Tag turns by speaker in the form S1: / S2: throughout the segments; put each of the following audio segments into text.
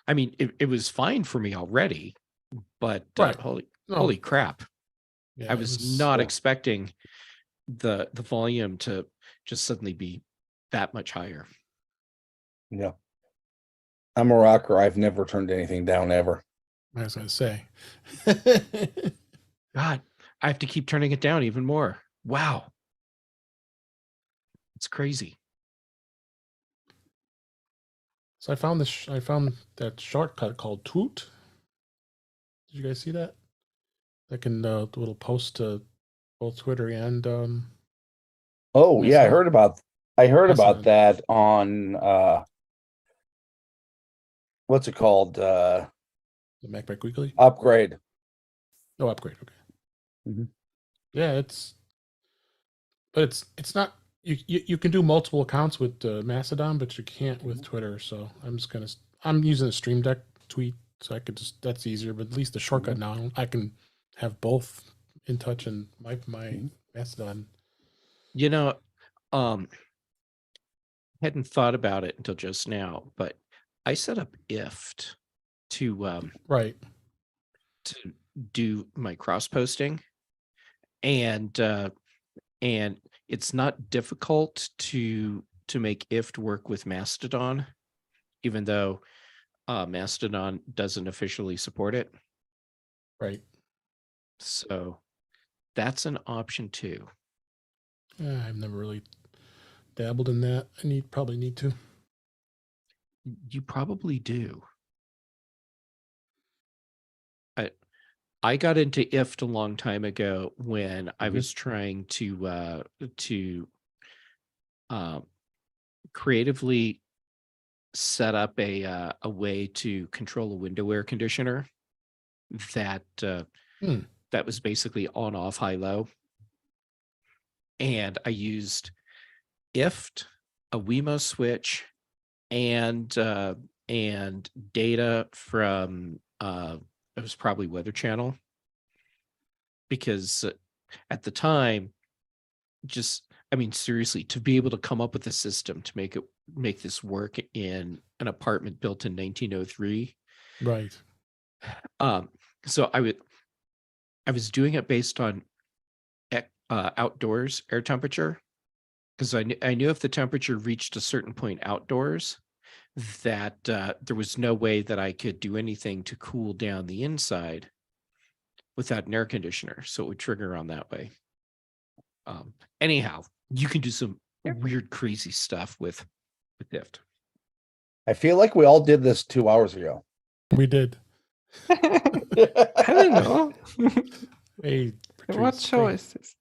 S1: I mean, it was fine for me already, but
S2: Right.
S1: holy
S2: No,
S1: crap.
S2: yeah,
S1: I
S2: it
S1: was
S2: was.
S1: not
S3: Yeah.
S1: expecting the volume to just suddenly be that much higher.
S3: Yeah. I'm a rocker. I've never turned anything down ever.
S2: I was going to say.
S1: God, I have to keep turning it down even more. Wow. It's crazy.
S2: So I found this. I found that shortcut called Toot. Did you guys see that? That can the little post to both Twitter and
S3: Oh yeah, I heard about
S2: Mastodon.
S3: that on what's it called?
S2: The MacBook Weekly.
S3: Upgrade.
S2: No upgrade. Okay.
S3: Mhm.
S2: Yeah, it's not. You can do multiple accounts with Mastodon, but you can't with Twitter. So I'm using a Stream Deck tweet, so I could just that's easier. But at least the shortcut now, I can have both in touch and my Mastodon.
S1: You know, hadn't thought about it until just now, but I set up IFT to
S2: Right.
S1: to do my cross posting, and it's not difficult to make IFT work with Mastodon, even though Mastodon doesn't officially support it.
S2: Right.
S1: So that's an option too.
S2: I've never really dabbled in that. Probably need to.
S1: You probably do. I got into IFT a long time ago when I was trying to creatively set up a way to control a window air conditioner that that was basically on, off, high, low. And I used IFT, a Wemo switch, and data from it was probably Weather Channel, because at the time, I mean, seriously, to be able to come up with a system to make this work in an apartment built in 1903.
S2: Right.
S1: So I was doing it based on outdoors air temperature, because I knew if the temperature reached a certain point outdoors, that there was no way that I could do anything to cool down the inside without an air conditioner. So it would trigger on that way. Anyhow, you can do some weird, crazy stuff with IFT.
S3: I feel like we all did this 2 hours ago.
S2: We did.
S4: I don't know.
S2: Hey,
S4: What
S2: Patrice,
S4: show is this?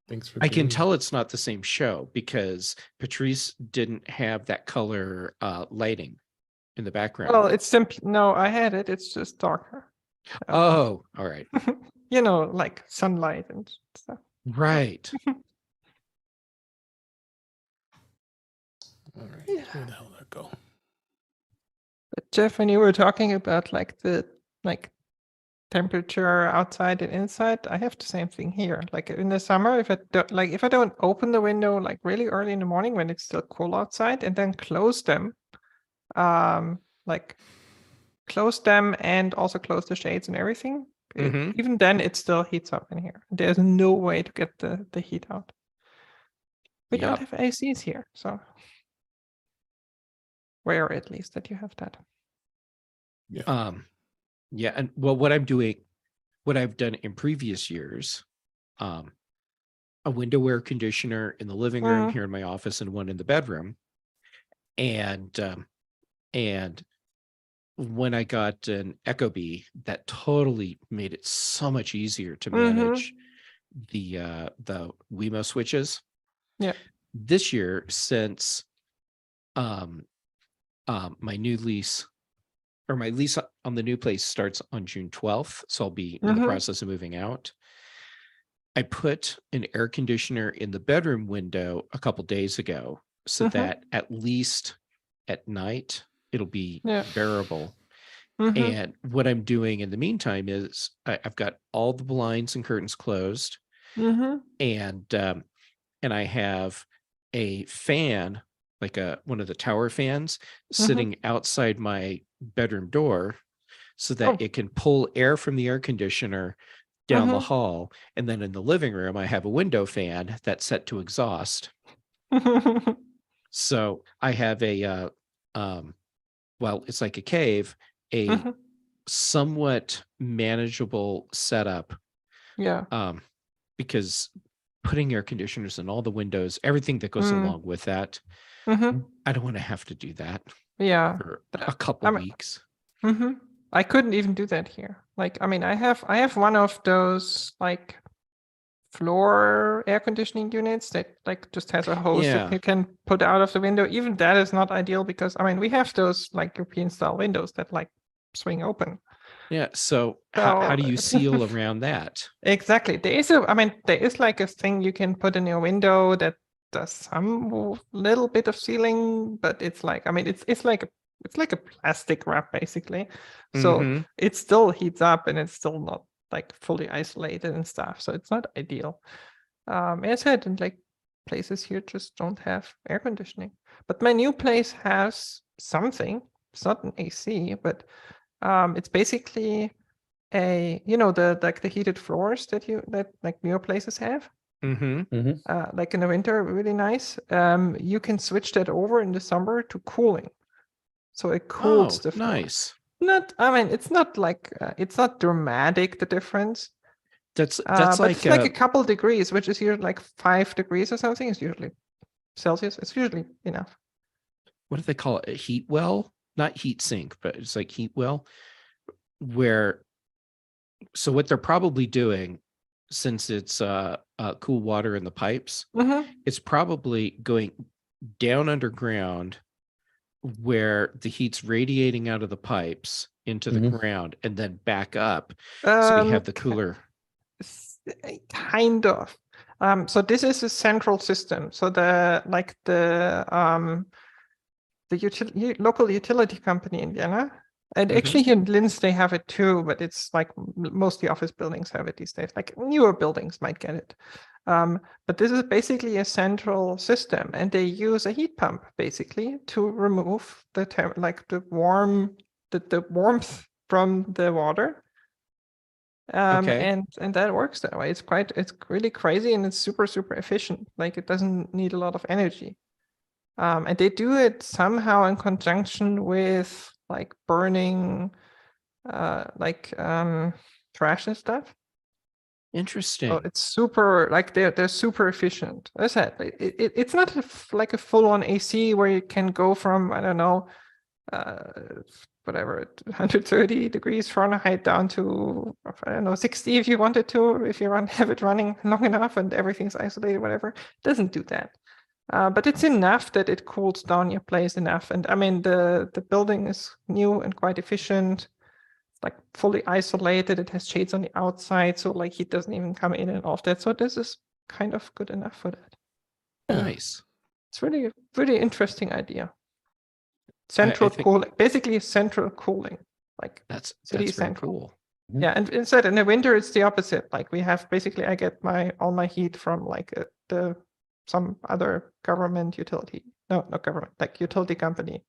S2: thanks for
S1: I can
S2: being-
S1: tell it's not the same show because Patrice didn't have that color lighting in the background.
S4: Well, it's simply no. I had it. It's just darker.
S1: Oh, all right.
S4: You know, like sunlight and stuff.
S1: Right.
S2: All right. Where the hell did that go?
S4: But Jeff, when you were talking about like the temperature outside and inside, I have the same thing here. Like in the summer, if I don't open the window like really early in the morning when it's still cool outside, and then close them, close them and also close the shades and everything. Even then, it still heats up in here. There's no way to get the heat out. We don't have ACs here, so rare at least that you have that.
S2: Yeah.
S1: Yeah, and well, what I've done in previous years, a window air conditioner in the living room here in my office and one in the bedroom, and when I got an Ecobee, that totally made it so much easier to manage the Wemo switches.
S4: Yeah.
S1: This year, since my new lease, or my lease on the new place starts on June 12th, so I'll be in the process of moving out. I put an air conditioner in the bedroom window a couple days ago, so that at least at night it'll be bearable. And what I'm doing in the meantime is I've got all the blinds and curtains closed, and I have a fan like one of the tower fans sitting outside my bedroom door so that
S4: Oh.
S1: it can pull air from the air conditioner down the hall. And then in the living room, I have a window fan that's set to exhaust. So I have a, well, it's like a cave, a somewhat manageable setup.
S4: Yeah.
S1: Because putting air conditioners in all the windows, everything that goes along with that, I don't want to have to do that
S4: Yeah.
S1: for a couple weeks.
S4: I couldn't even do that here. Like, I mean, I have one of those like floor air conditioning units that like just has a hose that you can put out of the window. Even that is not ideal because I mean we have those like European style windows that like swing open.
S1: Yeah. So how do you seal around that?
S4: Exactly. There is like a thing you can put in your window that does some little bit of sealing, but it's like, I mean, it's like a plastic wrap basically. So it still heats up and it's still not like fully isolated and stuff. So it's not ideal. As I said, and like places here just don't have air conditioning. But my new place has something. It's not an AC, but it's basically the heated floors that like newer places have. Like in the winter, really nice. You can switch that over in the summer to cooling, so it cools the floor.
S1: Nice.
S4: It's not like it's not dramatic the difference.
S1: That's
S4: but
S1: like
S4: it's like a couple degrees, which is usually like 5 degrees or something. It's usually Celsius. It's usually enough.
S1: What do they call it? A heat well? Not heat sink, but it's like heat well, where. So what they're probably doing, since it's cool water in the pipes, it's probably going down underground where the heat's radiating out of the pipes into the ground and then back up. So we have the cooler.
S4: Kind of. So this is a central system. So the local utility company in Vienna. And actually here in Linz, they have it too, but it's like mostly office buildings have it these days. Like newer buildings might get it. But this is basically a central system, and they use a heat pump basically to remove the warmth from the water. And that works that way. It's really crazy, and it's super, super efficient. Like it doesn't need a lot of energy. And they do it somehow in conjunction with like burning trash and stuff.
S1: Interesting.
S4: So it's super, like they're super efficient. As I said, it's not like a full-on AC where you can go from, I don't know, 130 degrees Fahrenheit down to, I don't know, 60 if you wanted to, if you have it running long enough and everything's isolated, whatever. It doesn't do that. But it's enough that it cools down your place enough. And I mean, the building is new and quite efficient. It's like fully isolated. It has shades on the outside, so like heat doesn't even come in and off that. So this is kind of good enough for that.
S1: Nice.
S4: It's really, really interesting idea. Central cooling, basically central cooling. Like
S1: that's
S4: very
S1: cool.
S4: Yeah, and instead in the winter it's the opposite. Like we have basically, I get all my heat from like some other government utility. No, not government, like utility company.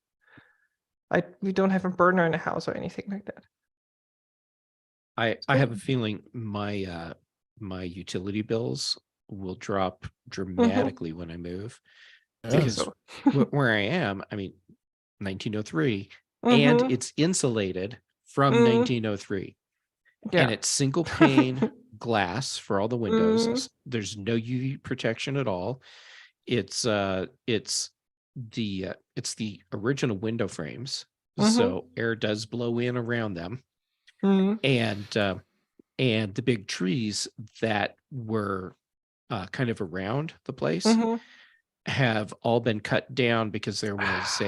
S4: We don't have a burner in the house or anything like that.
S1: I have a feeling my my utility bills will drop dramatically when I move, because where I am, I mean, 1903, and it's insulated from 1903, and it's single pane glass for all the windows. There's no UV protection at all. It's the original window frames, so air does blow in around them. And the big trees that were kind of around the place have all been cut down because there was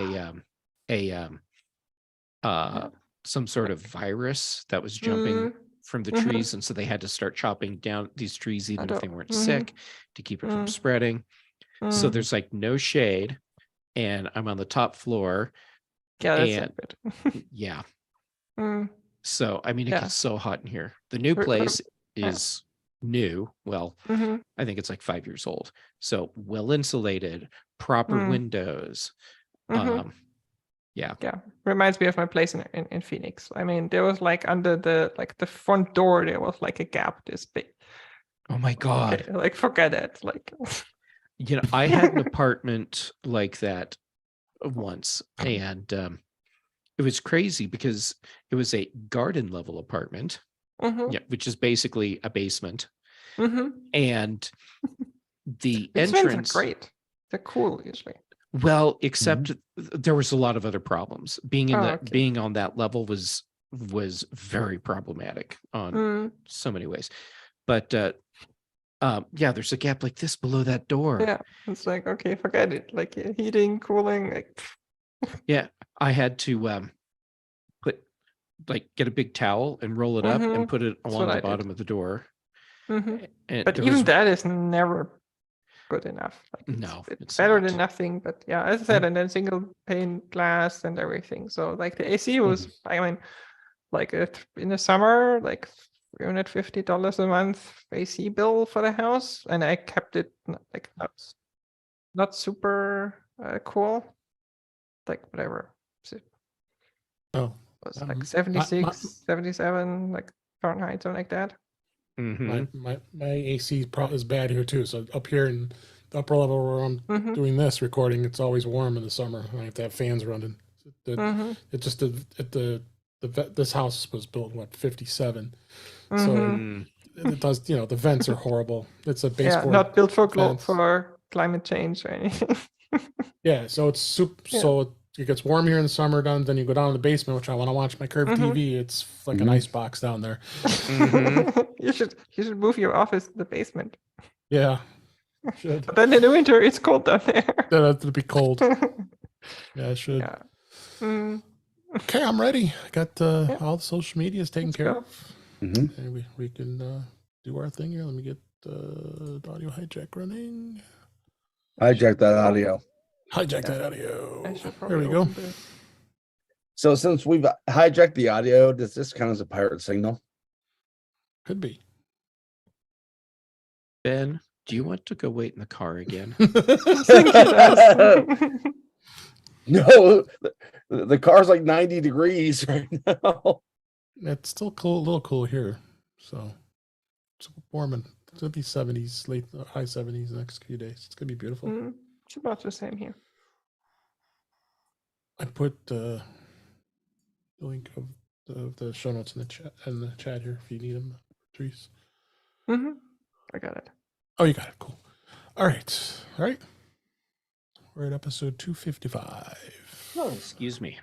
S1: some sort of virus that was jumping from the trees, and so they had to start chopping down these trees even if they weren't sick to keep it from spreading. So there's like no shade, and I'm on the top floor.
S4: Yeah,
S1: So, I mean, it gets so hot in here. The new place is new. Well, I think it's like 5 years old. So well insulated, proper
S4: Mm.
S1: windows.
S4: Mhm.
S1: Yeah.
S4: Yeah, reminds me of my place in Phoenix. I mean, there was like under the front door, there was like a gap this big.
S1: Oh my God.
S4: Okay, like forget it. Like,
S1: I had an apartment like that once, and it was crazy because it was a garden level apartment,
S4: mhm,
S1: yeah, which is basically a basement,
S4: mhm.
S1: and the
S4: These vents are
S1: entrance.
S4: great. They're cool usually.
S1: Well, except there was a lot of other problems. Being
S4: Okay.
S1: being on that level was very problematic on
S4: Mm,
S1: so many ways. But yeah, there's a gap like this below that door.
S4: yeah, it's like okay, forget it. Like heating, cooling. Like,
S1: Yeah, I had to get a big towel and roll it up and
S4: mhm,
S1: put it
S4: that's
S1: along
S4: what
S1: the
S4: I did.
S1: bottom of the door.
S4: Mhm.
S1: And
S4: But
S1: there
S4: even
S1: was
S4: that is never good enough. Like
S1: no,
S4: it's
S1: it's
S4: better
S1: not.
S4: than nothing. But yeah, as I said, and then single pane glass and everything. So like the AC was, I mean, like in the summer, like $350 a month AC bill for the house, and I kept it like not super cool, like whatever. So it
S2: Oh,
S4: was like
S2: my,
S4: 76, 77, like Fahrenheit, something like that.
S1: Mhm.
S2: my AC is bad here too. So up here in the upper level where I'm
S4: Mhm.
S2: doing this recording, it's always warm in the summer. I have to have fans running.
S4: Mhm.
S2: It just this house was built in what 57, so
S4: Mhm.
S1: Mm.
S2: it does. The vents are horrible. It's a
S4: Yeah,
S2: baseboard
S4: not built for
S2: vents.
S4: for climate change or anything.
S2: Yeah, so it's soup.
S4: Yeah.
S2: So it gets warm here in the summer. Then you go down to the basement, which I want to watch my curved
S4: Mhm.
S2: TV. It's like an
S3: Mhm.
S2: ice box down there.
S1: Mhm.
S4: You should move your office to the basement.
S2: Yeah, should.
S4: But then in the winter, it's cold down there.
S2: That'd be cold. Yeah, I should.
S4: Yeah. Mm,
S2: Okay, I'm ready. I got
S4: Yeah.
S2: all the social medias taken
S4: Let's
S2: care
S4: go.
S2: of.
S3: Mhm.
S2: And we can do our thing here. Let me get the audio hijack running.
S3: Hijack that audio.
S2: Hijack
S4: Yeah.
S2: that audio.
S4: I should
S2: There
S4: probably
S2: we go.
S4: open the-
S3: So since we've hijacked the audio, does this count as a pirate signal?
S2: Could be.
S1: Ben, do you want to go wait in the car again?
S4: I think it does.
S3: No, the car's like 90 degrees right now.
S2: It's still cool, a little cool here. So it's warming. It's gonna be 70s, high 70s the next few days. It's gonna be beautiful.
S4: Mm, it's about the same here.
S2: I put the link of the show notes in the chat here if you need them, Therese.
S4: Mm-hmm. I got it.
S2: Oh, you got it. Cool. All right. We're at episode 255.
S1: Oh, excuse me.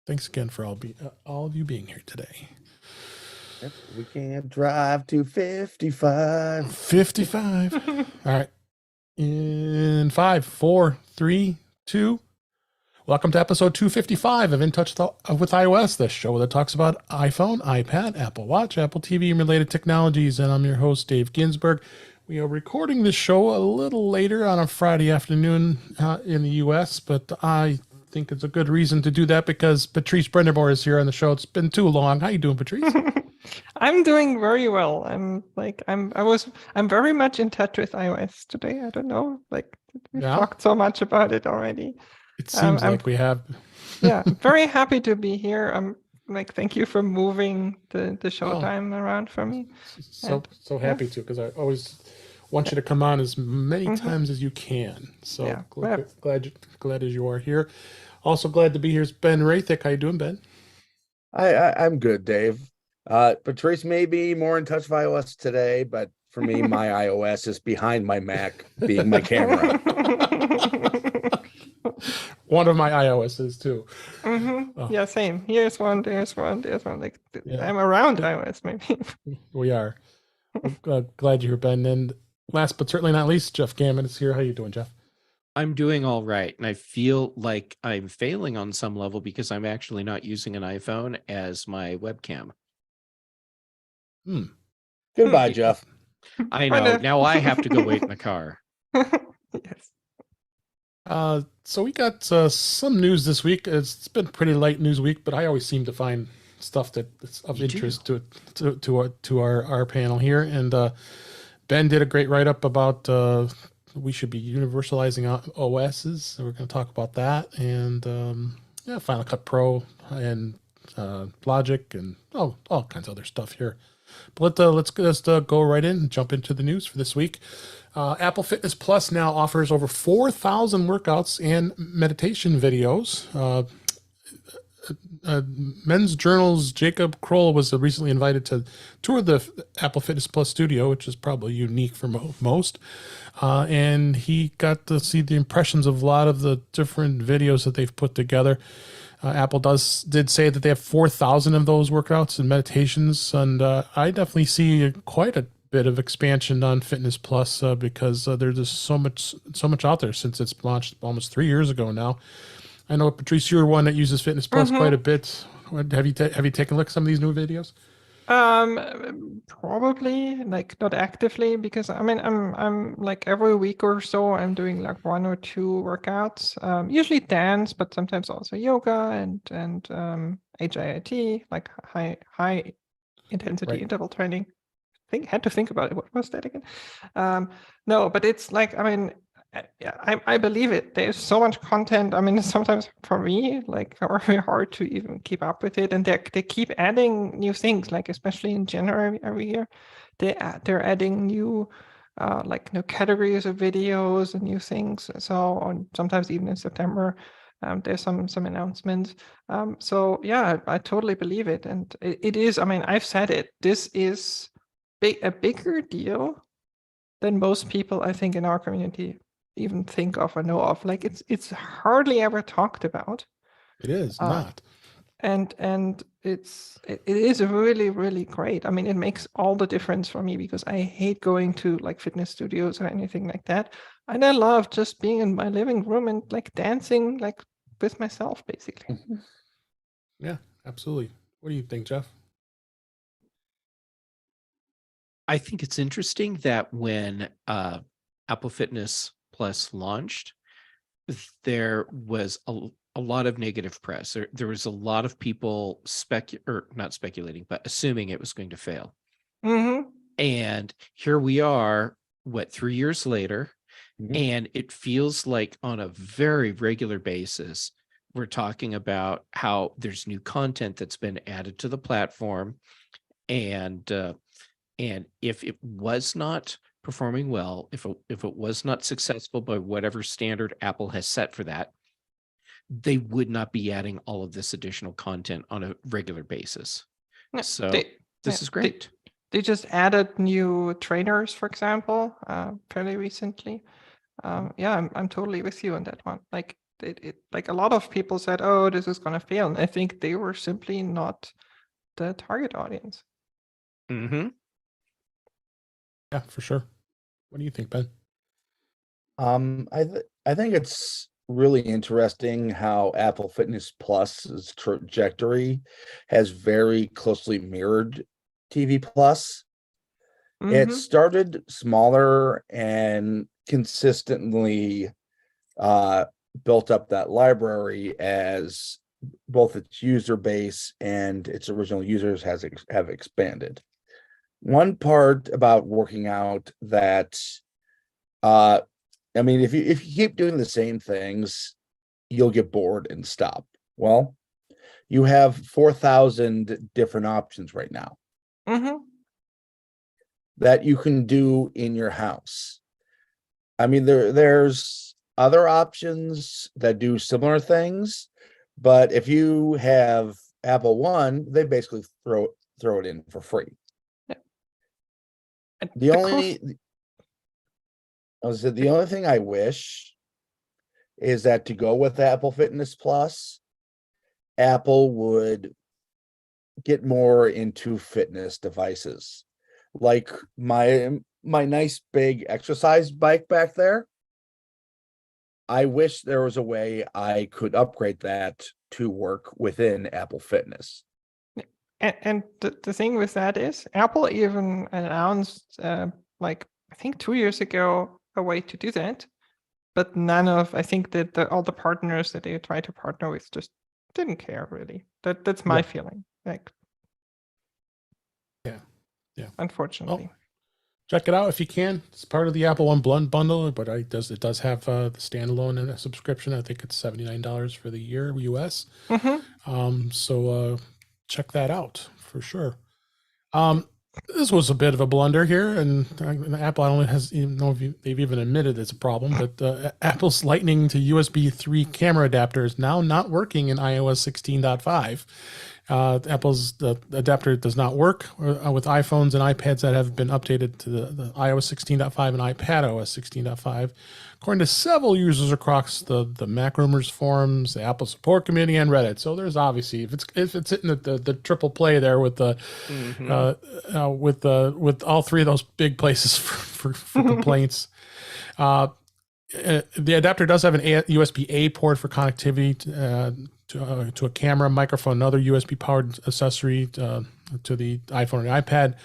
S2: Thanks again for all of you being here today.
S3: Yep, we can't drive to 55.
S2: 55. All right. In 5, 4, 3, 2. Welcome to episode 255 of In Touch with iOS, the show that talks about iPhone, iPad, Apple Watch, Apple TV, and related technologies. And I'm your host, Dave Ginsburg. We are recording this show a little later on a Friday afternoon in the U.S., but I think it's a good reason to do that because Patrice Brendermore is here on the show. It's been too long. How you doing, Patrice?
S4: I'm doing very well. I'm very much in touch with iOS today. I don't know, like we've
S2: Yeah?
S4: talked so much about it already.
S2: It seems
S4: I'm-
S2: like we have.
S4: Yeah, I'm very happy to be here. I'm like, thank you for moving the show
S2: Oh.
S4: time around for me.
S2: So happy to, because I always want you to come on as many
S4: Mhm.
S2: times as you can. So
S4: Yeah.
S2: glad as you are here. Also glad to be here is Ben Rathik. How you doing, Ben?
S3: I'm good, Dave. Patrice may be more in touch with iOS today, but for me, my iOS is behind my Mac being my camera.
S2: One of my iOSs too.
S4: Mm-hmm.
S2: Oh.
S4: Yeah, same. Here's one, there's one, there's one. Like
S2: Yeah.
S4: I'm around iOS, maybe.
S2: We are. I'm glad you're here, Ben. And last but certainly not least, Jeff Gammon is here. How you doing, Jeff?
S1: I'm doing all right, and I feel like I'm failing on some level because I'm actually not using an iPhone as my webcam.
S3: Goodbye, Jeff.
S1: I
S4: Kind
S1: know.
S4: of.
S1: Now I have to go wait in the car.
S4: Yes.
S2: So we got some news this week. It's been a pretty light news week, but I always seem to find stuff that's of
S1: You do.
S2: interest to our panel here. And Ben did a great write up about we should be universalizing OSs. So we're going to talk about that, and yeah, Final Cut Pro and Logic and all kinds of other stuff here. But let's just go right in and jump into the news for this week. Apple Fitness Plus now offers over 4,000 workouts and meditation videos. Men's Journal's Jacob Kroll was recently invited to tour the Apple Fitness Plus studio, which is probably unique for most. And he got to see the impressions of a lot of the different videos that they've put together. Apple did say that they have 4,000 of those workouts and meditations, and I definitely see quite a bit of expansion on Fitness Plus because there's just so much out there since it's launched almost 3 years ago now. I know, Patrice, you're one that uses Fitness Plus quite a bit. Have you taken a look at some of these new videos?
S4: Probably like not actively, because I mean I'm like every week or so I'm doing like 1 or 2 workouts. Usually dance, but sometimes also yoga and HIIT, like high intensity interval training. Had to think about it. What was that again? No, but it's like, I mean, I believe it. There's so much content. I mean, sometimes for me, like very hard to even keep up with it. And they keep adding new things, like especially in January every year, they're adding new like new categories of videos and new things. So sometimes even in September, there's some announcements. So yeah, I totally believe it. And it is, I mean, I've said it, this is a bigger deal than most people, I think, in our community even think of or know of. Like it's hardly ever talked about.
S2: It is not.
S4: And it is really, really great. I mean, it makes all the difference for me because I hate going to like fitness studios or anything like that. And I love just being in my living room and like dancing like with myself, basically.
S2: Yeah, absolutely. What do you think, Jeff?
S1: I think it's interesting that when Apple Fitness Plus launched, there was a lot of negative press. There was a lot of people not speculating, but assuming it was going to fail.
S4: Mm-hmm.
S1: And here we are, 3 years later, and it feels like on a very regular basis, we're talking about how there's new content that's been added to the platform, and if it was not performing well, if it was not successful by whatever standard Apple has set for that, they would not be adding all of this additional content on a regular basis.
S4: Yeah,
S1: so this is great.
S4: They just added new trainers, for example, fairly recently. Yeah, I'm totally with you on that one. Like like a lot of people said, oh, this is going to fail. And I think they were simply not the target audience.
S1: Mm-hmm.
S2: Yeah, for sure. What do you think, Ben?
S3: I think it's really interesting how Apple Fitness Plus's trajectory has very closely mirrored TV Plus. It started smaller and consistently built up that library as both its user base and its original users have expanded. One part about working out that I mean, if you keep doing the same things, you'll get bored and stop. Well, you have 4,000 different options right now that you can do in your house. I mean, there's other options that do similar things, but if you have Apple One, they basically throw it in for free.
S4: Yeah.
S3: The only thing I wish is that to go with Apple Fitness Plus, Apple would get more into fitness devices. Like my nice big exercise bike back there. I wish there was a way I could upgrade that to work within Apple Fitness.
S4: And the thing with that is Apple even announced like I think 2 years ago a way to do that, but I think that all the partners that they try to partner with just didn't care really. That's my feeling. Like,
S2: yeah,
S4: unfortunately.
S2: Check it out if you can. It's part of the Apple One bundle, but it does have the standalone and a subscription. I think it's $79 for the year US. So check that out for sure. This was a bit of a blunder here, and Apple, I don't know if they've even admitted it's a problem, but Apple's Lightning to USB 3 camera adapter is now not working in iOS 16.5. Apple's adapter does not work with iPhones and iPads that have been updated to the iOS 16.5 and iPadOS 16.5. According to several users across the Mac Rumors forums, the Apple Support Committee, and Reddit. So there's obviously, if it's hitting the triple play there with the with all three of those big places for complaints. The adapter does have an USB-A port for connectivity to a camera, microphone, and other USB-powered accessory to the iPhone and iPad,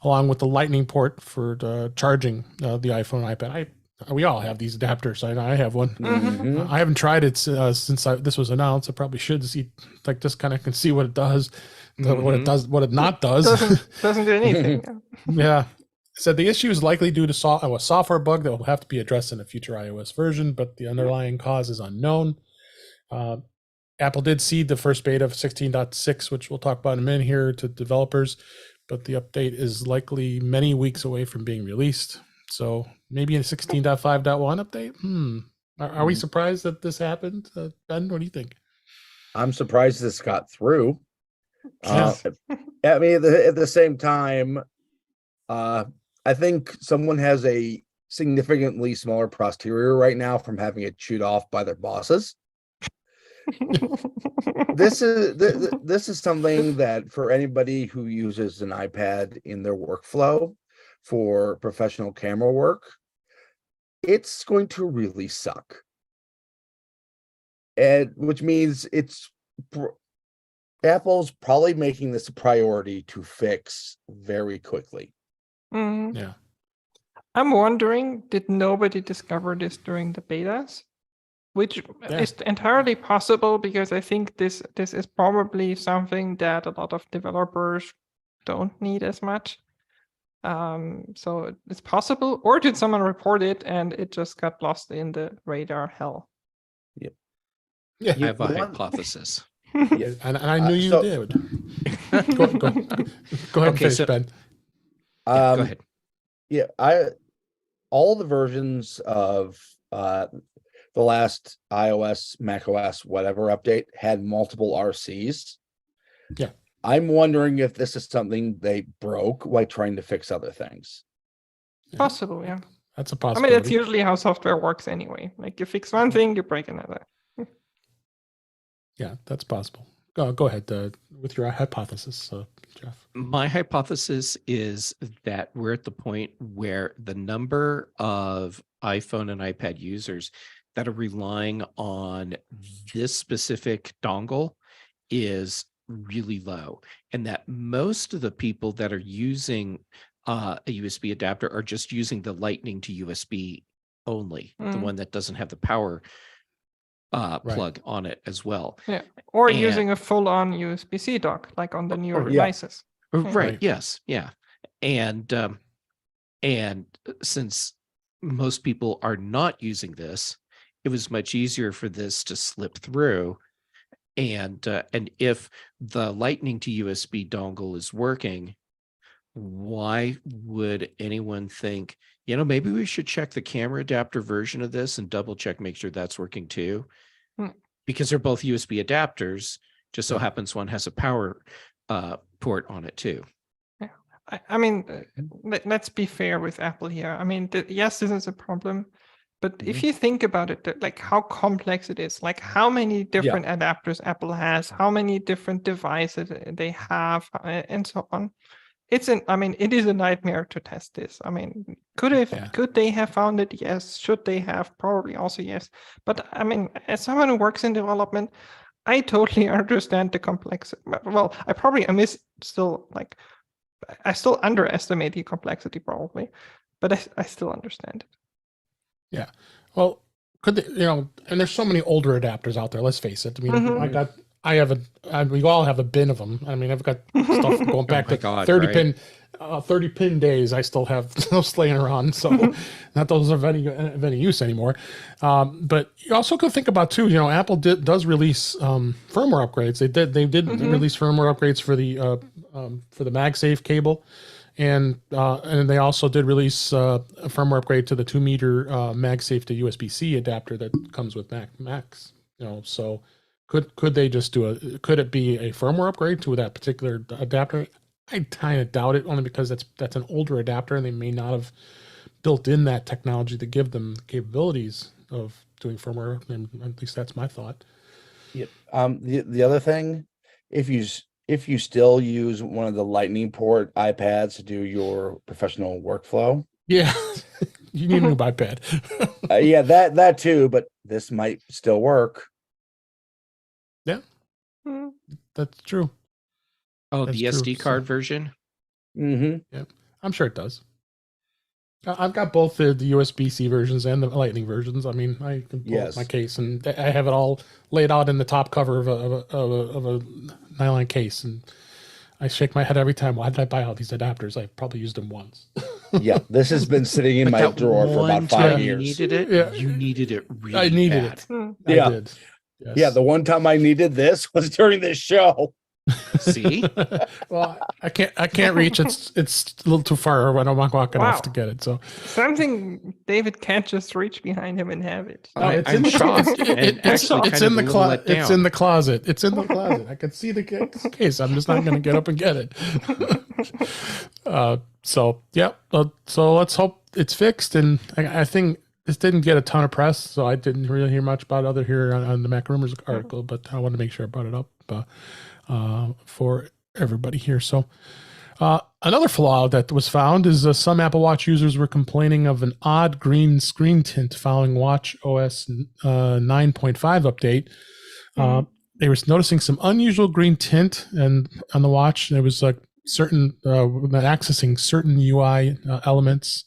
S2: along with the Lightning port for charging the iPhone and iPad. We all have these adapters. I have one. I haven't tried it since this was announced. I probably should see, like, just kind of can see what it does, what it does, what it not does.
S4: Doesn't do anything.
S2: Yeah. Said the issue is likely due to a software bug that will have to be addressed in a future iOS version, but the underlying cause is unknown. Apple did seed the first beta of 16.6, which we'll talk about in a minute here, to developers, but the update is likely many weeks away from being released. So maybe a 16.5.1 update? Are we surprised that this happened? Ben, what do you think?
S3: I'm surprised this got through.
S2: Yes.
S3: I mean, at the same time, I think someone has a significantly smaller posterior right now from having it chewed off by their bosses. This is something that, for anybody who uses an iPad in their workflow for professional camera work, it's going to really suck. And which means Apple's probably making this a priority to fix very quickly.
S2: Yeah.
S4: I'm wondering, did nobody discover this during the betas? Which is entirely possible, because I think this is probably something that a lot of developers don't need as much. So it's possible. Or did someone report it and it just got lost in the radar hell?
S2: Yeah.
S1: I have a hypothesis.
S2: Yeah, and I knew you did. Go ahead and finish, Ben.
S1: Go ahead.
S3: Yeah, all the versions of the last iOS, macOS, whatever update had multiple RCs.
S2: Yeah.
S3: I'm wondering if this is something they broke while trying to fix other things.
S4: Possible, yeah.
S2: That's a
S4: I
S2: possibility.
S4: mean, that's usually how software works anyway. Like, you fix one thing, you break another.
S2: Yeah, that's possible. Go ahead with your hypothesis, Jeff.
S1: My hypothesis is that we're at the point where the number of iPhone and iPad users that are relying on this specific dongle is really low, and that most of the people that are using a USB adapter are just using the Lightning to USB only, the one that doesn't have the power plug on it as well.
S4: Yeah, or using a full-on USB-C dock, like on the newer devices.
S1: Right. Yes. Yeah. And since most people are not using this, it was much easier for this to slip through. And if the Lightning to USB dongle is working, why would anyone think, maybe we should check the camera adapter version of this and double check, make sure that's working too? Because they're both USB adapters. Just so happens one has a power port on it too.
S4: Yeah. I mean, let's be fair with Apple here. I mean, yes, this is a problem. But if you think about it, like how complex it is, like how many different adapters Apple has, how many different devices they have, and so on. It is a nightmare to test this. I mean, could they have found it? Yes. Should they have? Probably also yes. But I mean, as someone who works in development, I totally understand the complexity. Well, I still underestimate the complexity probably, but I still understand it.
S2: Yeah. Well, could they, and there's so many older adapters out there. Let's face it. I mean, we all have a bin of them. I mean, I've got stuff going back
S1: my
S2: to
S1: God,
S2: 30
S1: right?
S2: pin, 30 pin days. I still have those laying around. So not those are of any use anymore. But you also could think about too, Apple does release firmware upgrades. They did release firmware upgrades for the MagSafe cable. And they also did release a firmware upgrade to the 2-meter MagSafe to USB-C adapter that comes with Macs. So could they just could it be a firmware upgrade to that particular adapter? I kind of doubt it, only because that's an older adapter, and they may not have built in that technology to give them the capabilities of doing firmware. And at least that's my thought.
S3: Yep. The other thing, if you still use one of the Lightning port iPads to do your professional workflow,
S2: Yeah, you need a new iPad.
S3: yeah, that too. But this might still work.
S2: Yeah, that's true.
S1: Oh,
S2: That's
S1: the
S2: true.
S1: SD card version?
S3: Mm-hmm.
S2: Yeah, I'm sure it does. I've got both the USB-C versions and the Lightning versions. I mean, I can pull up my
S3: Yes.
S2: case, and I have it all laid out in the top cover of a nylon case, and I shake my head every time. Why did I buy all these adapters? I probably used them once.
S3: Yeah, this has been sitting in
S1: But
S3: my
S1: that
S3: drawer for
S1: one
S3: about 5
S1: time
S3: years.
S1: you needed it.
S2: Yeah.
S1: You needed it really
S2: I needed
S1: bad.
S2: it.
S3: Yeah.
S2: I did. Yes.
S3: Yeah, the one time I needed this was during this show.
S1: See?
S2: Well, I can't reach. It's a little too far when I'm walking off to get it. So
S4: Something David can't just reach behind him and have it.
S1: I'm shocked. And actually
S2: it's
S1: kind
S2: in
S1: of
S2: the
S1: a little
S2: closet.
S1: let
S2: It's
S1: down.
S2: in the closet. It's in the closet. I can see the case. I'm just not going to get up and get it. So yeah. So let's hope it's fixed. And I think this didn't get a ton of press, so I didn't really hear much about other here on the Mac Rumors article. But I wanted to make sure I brought it up for everybody here. So another flaw that was found is some Apple Watch users were complaining of an odd green screen tint following Watch OS 9.5 update. They were noticing some unusual green tint and on the watch. There was like certain accessing certain UI elements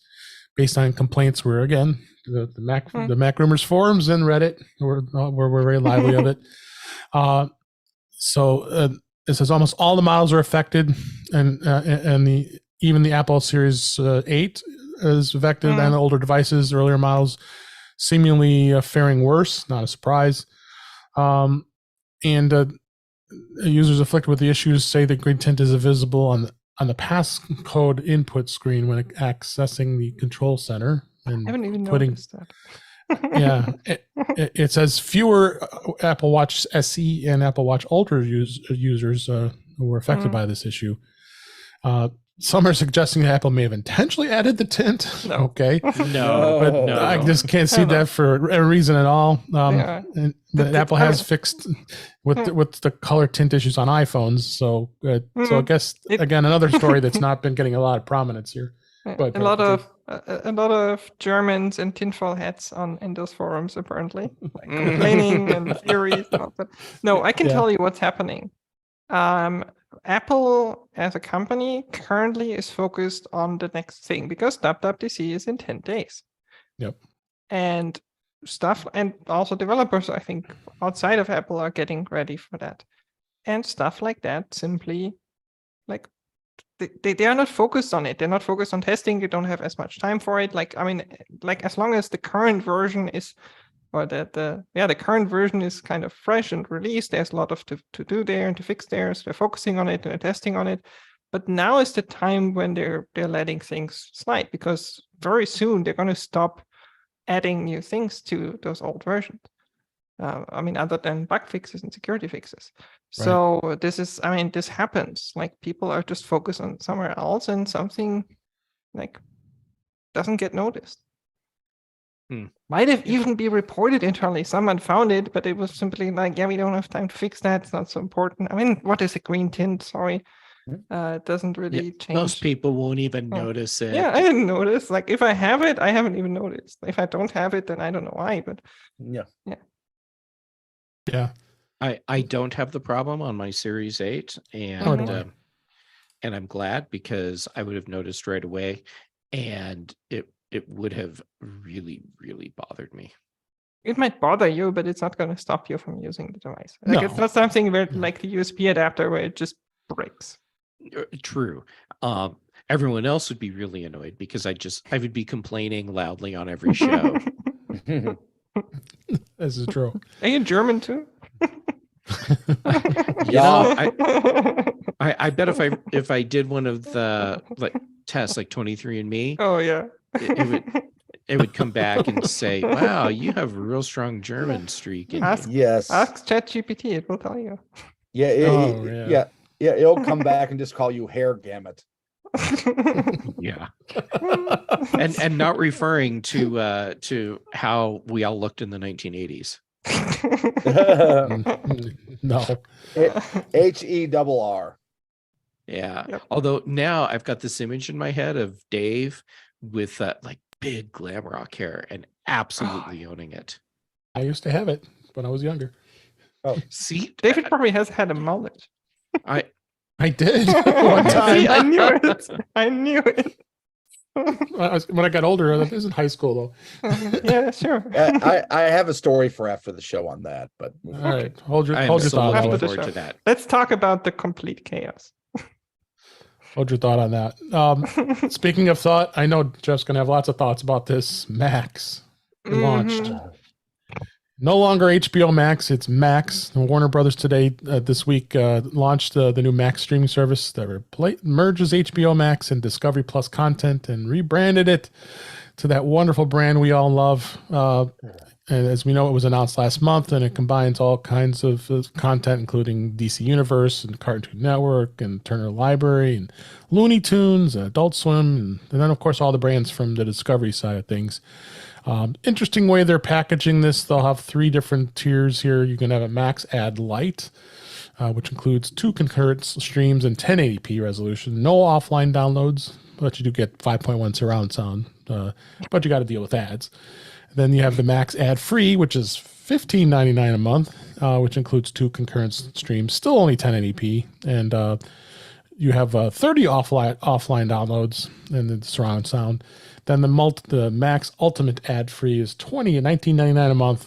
S2: based on complaints were, again, the Mac Rumors forums and Reddit were very lively of it. So it says almost all the models are affected, and even the Apple Series 8 is affected, and the older devices, earlier models, seemingly faring worse. Not a surprise. And users afflicted with the issues say the green tint is visible on the passcode input screen when accessing the control center. And
S4: I haven't even noticed that.
S2: Yeah, it says fewer Apple Watch SE and Apple Watch Ultra users who were affected by this issue. Some are suggesting that Apple may have intentionally added the tint.
S4: No.
S2: Okay,
S1: No,
S2: but
S1: no.
S2: I just can't see that for a reason at all. And Apple has fixed with the color tint issues on iPhones. So I guess again another story that's not been getting a lot of prominence here. But
S4: a lot of Germans and tinfoil hats in those forums apparently, like complaining and theories. But no, I can tell you what's happening. Apple as a company currently is focused on the next thing because WWDC is in 10 days.
S2: Yep.
S4: And stuff, and also developers, I think, outside of Apple are getting ready for that. And stuff like that simply, like, they are not focused on it. They're not focused on testing. They don't have as much time for it. Like, I mean, like as long as the current version is, or the current version is kind of fresh and released, there's a lot of to do there and to fix there. So they're focusing on it and they're testing on it. But now is the time when they're letting things slide, because very soon they're going to stop adding new things to those old versions. I mean, other than bug fixes and security fixes. Right. So this happens. Like, people are just focused on somewhere else, and something like doesn't get noticed. Might have even be reported internally. Someone found it, but it was simply like, yeah, we don't have time to fix that. It's not so important. I mean, what is a green tint? Sorry. It doesn't really change.
S1: Most people won't even notice it.
S4: Yeah, I didn't notice. Like, if I have it, I haven't even noticed. If I don't have it, then I don't know why. But
S2: yeah.
S1: I don't have the problem on my Series 8, and I'm glad, because I would have noticed right away, and it would have really, really bothered me.
S4: It might bother you, but it's not going to stop you from using the device. Like it's
S2: No.
S4: not something where like the USB adapter where it just breaks.
S1: True. Everyone else would be really annoyed because I would be complaining loudly on every show.
S2: This is true.
S4: Are you German too?
S1: I bet if I did one of the like tests like 23andMe,
S4: Oh yeah.
S1: it would come back and say, "Wow, you have a real strong German streak in
S4: Ask-
S1: you."
S3: Yes.
S4: Ask ChatGPT, it will tell you.
S3: Yeah. Yeah. It'll come back and just call you hair gamut.
S1: Yeah, and not referring to how we all looked in the 1980s.
S2: No.
S3: HERR.
S1: Yeah.
S4: Yep.
S1: Although now I've got this image in my head of Dave with like big glam rock hair and absolutely owning it.
S2: I used to have it when I was younger.
S1: See,
S4: David probably has had a mullet.
S2: I did one time.
S4: See, I knew it. I knew it.
S2: When I got older, this is in high school though.
S4: Yeah, sure.
S3: I have a story for after the show on that, but
S2: All right, hold your
S1: I am
S2: thought.
S1: so
S4: After
S1: looking
S4: the
S1: forward
S4: show.
S1: to that.
S4: Let's talk about the complete chaos.
S2: Hold your thought on that. Speaking of thought, I know Jeff's gonna have lots of thoughts about this. Max launched.
S4: Mhm.
S2: No longer HBO Max, it's Max. And Warner Brothers today, this week, launched the new Max streaming service that merges HBO Max and Discovery Plus content and rebranded it to that wonderful brand we all love. And as we know, it was announced last month, and it combines all kinds of content, including DC Universe and Cartoon Network and Turner Library and Looney Tunes, and Adult Swim, and then, of course, all the brands from the Discovery side of things. Interesting way they're packaging this. They'll have 3 different tiers here. You can have a Max Ad Lite, which includes 2 concurrent streams and 1080p resolution. No offline downloads, but you do get 5.1 surround sound. But you got to deal with ads. Then you have the Max Ad Free, which is $15.99 a month, which includes 2 concurrent streams, still only 1080p, and you have 30 offline downloads and the surround sound. Then the Max Ultimate Ad Free is $19.99 a month,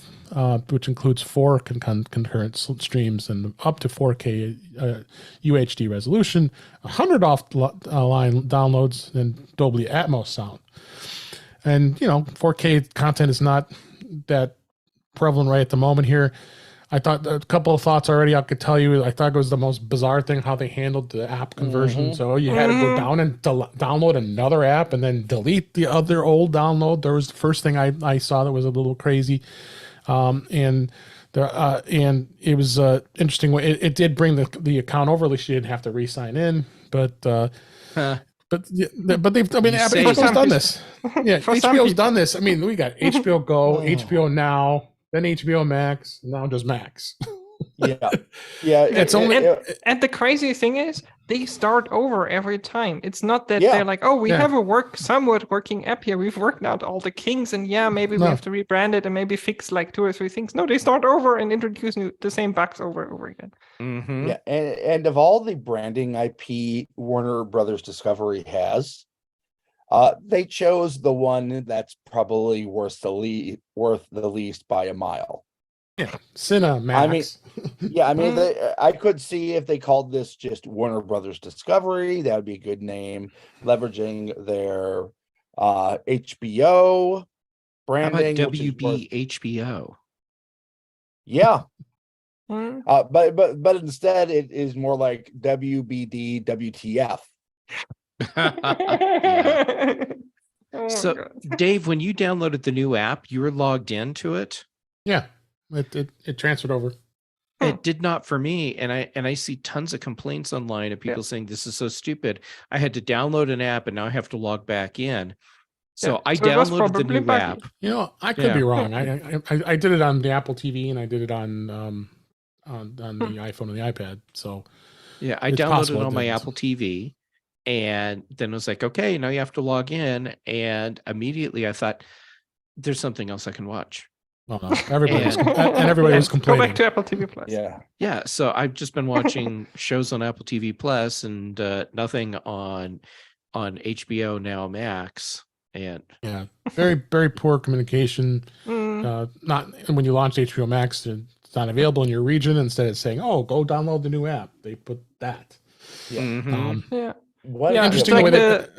S2: which includes 4 concurrent streams and up to 4K UHD resolution, 100 offline downloads, and Dolby Atmos sound. And 4K content is not that prevalent right at the moment here. I thought a couple of thoughts already I could tell you. I thought it was the most bizarre thing how they handled the app conversion. So you had to go down and download another app and then delete the other old download. There was the first thing I saw that was a little crazy. And it was an interesting way. It did bring the account over. At least you didn't have to re-sign in. But they've. I mean, HBO's done this. Yeah, HBO's done this. I mean, we got HBO Go, HBO Now, then HBO Max, now just Max.
S3: yeah.
S2: It's only.
S4: And the crazy thing is, they start over every time. It's not that
S3: Yeah.
S4: they're like, oh, we
S2: Yeah.
S4: have a somewhat working app here. We've worked out all the kinks, and maybe we
S2: No.
S4: have to rebrand it and maybe fix like 2 or 3 things. No, they start over and introduce the same bugs over and over again.
S1: Mm-hmm.
S3: Yeah, and of all the branding IP Warner Brothers Discovery has, they chose the one that's probably worth the least by a mile.
S2: Cinemax.
S3: I mean, yeah, I mean, I could see if they called this just Warner Brothers Discovery, that would be a good name, leveraging their HBO
S1: How
S3: branding.
S1: about
S3: which is worth-
S1: WBHBO?
S3: Yeah,
S4: Mm.
S3: but instead it is more like WBD WTF.
S1: Yeah.
S4: Oh my
S1: So,
S4: God.
S1: Dave, when you downloaded the new app, you were logged into it.
S2: Yeah, it transferred over.
S1: It did not for me, and I see tons of complaints online of people saying this is so stupid. I had to download an app, and now I have to log back in. So
S4: Yeah,
S1: I
S4: so it was
S1: downloaded the
S4: probably
S1: new
S4: buggy.
S1: app.
S2: I could be wrong. I did it on the Apple TV and I did it on the iPhone and the iPad. So
S1: Yeah, I
S2: It's
S1: downloaded
S2: possible
S1: it
S2: it
S1: on my
S2: didn't.
S1: Apple TV, and then it was like, okay, now you have to log in, and immediately I thought, there's something else I can watch.
S2: well, no, everybody was,
S1: And-
S2: and everybody was
S4: Go
S2: complaining.
S4: back to Apple TV Plus.
S3: Yeah.
S1: Yeah, so I've just been watching shows on Apple TV Plus and nothing on HBO Now Max. And
S2: Yeah, very poor communication. Not when you launch HBO Max, it's not available in your region. Instead of saying, "Oh, go download the new app," they put that.
S3: Yeah.
S1: Mhm.
S4: Yeah.
S3: What
S4: Yeah,
S2: Interesting
S4: like
S2: way that.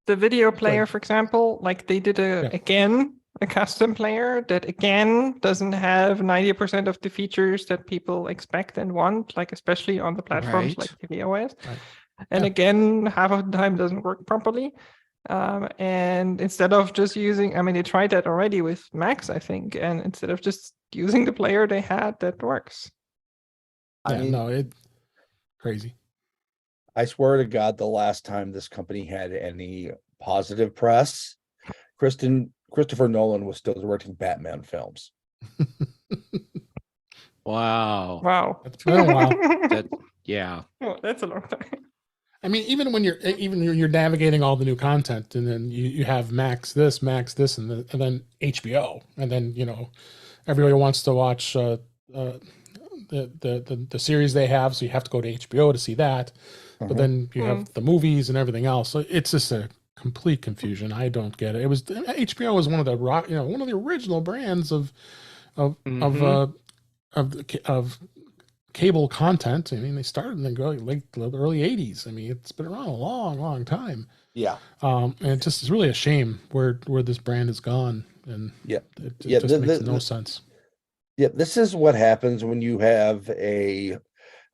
S4: the video
S2: ahead.
S4: player, for example, like they did a custom player that again doesn't have 90% of the features that people expect and want, like especially on the platforms like
S1: Right.
S4: ITWIOS.
S2: Right.
S4: And
S2: Yeah.
S4: again, half of the time doesn't work properly. And instead of just using, I mean, they tried that already with Max, I think, and instead of just using the player they had, that works.
S3: I
S2: Yeah,
S3: mean,
S2: no, it crazy.
S3: I swear to God, the last time this company had any positive press, Christopher Nolan was still directing Batman films.
S1: Wow.
S4: Wow.
S2: It's been a while.
S1: That yeah.
S4: Oh, that's a long time.
S2: I mean, even when you're navigating all the new content, and then you have Max this, and then HBO, and then everybody wants to watch the series they have, so you have to go to HBO to see that. But then you have the movies and everything else. So it's just a complete confusion. I don't get it. It was HBO was one of the one of the original brands of cable content. I mean, they started in the early 80s. I mean, it's been around a long time.
S3: Yeah.
S2: And it just is really a shame where this brand has gone. And it just makes no sense.
S3: Yeah, this is what happens when you have a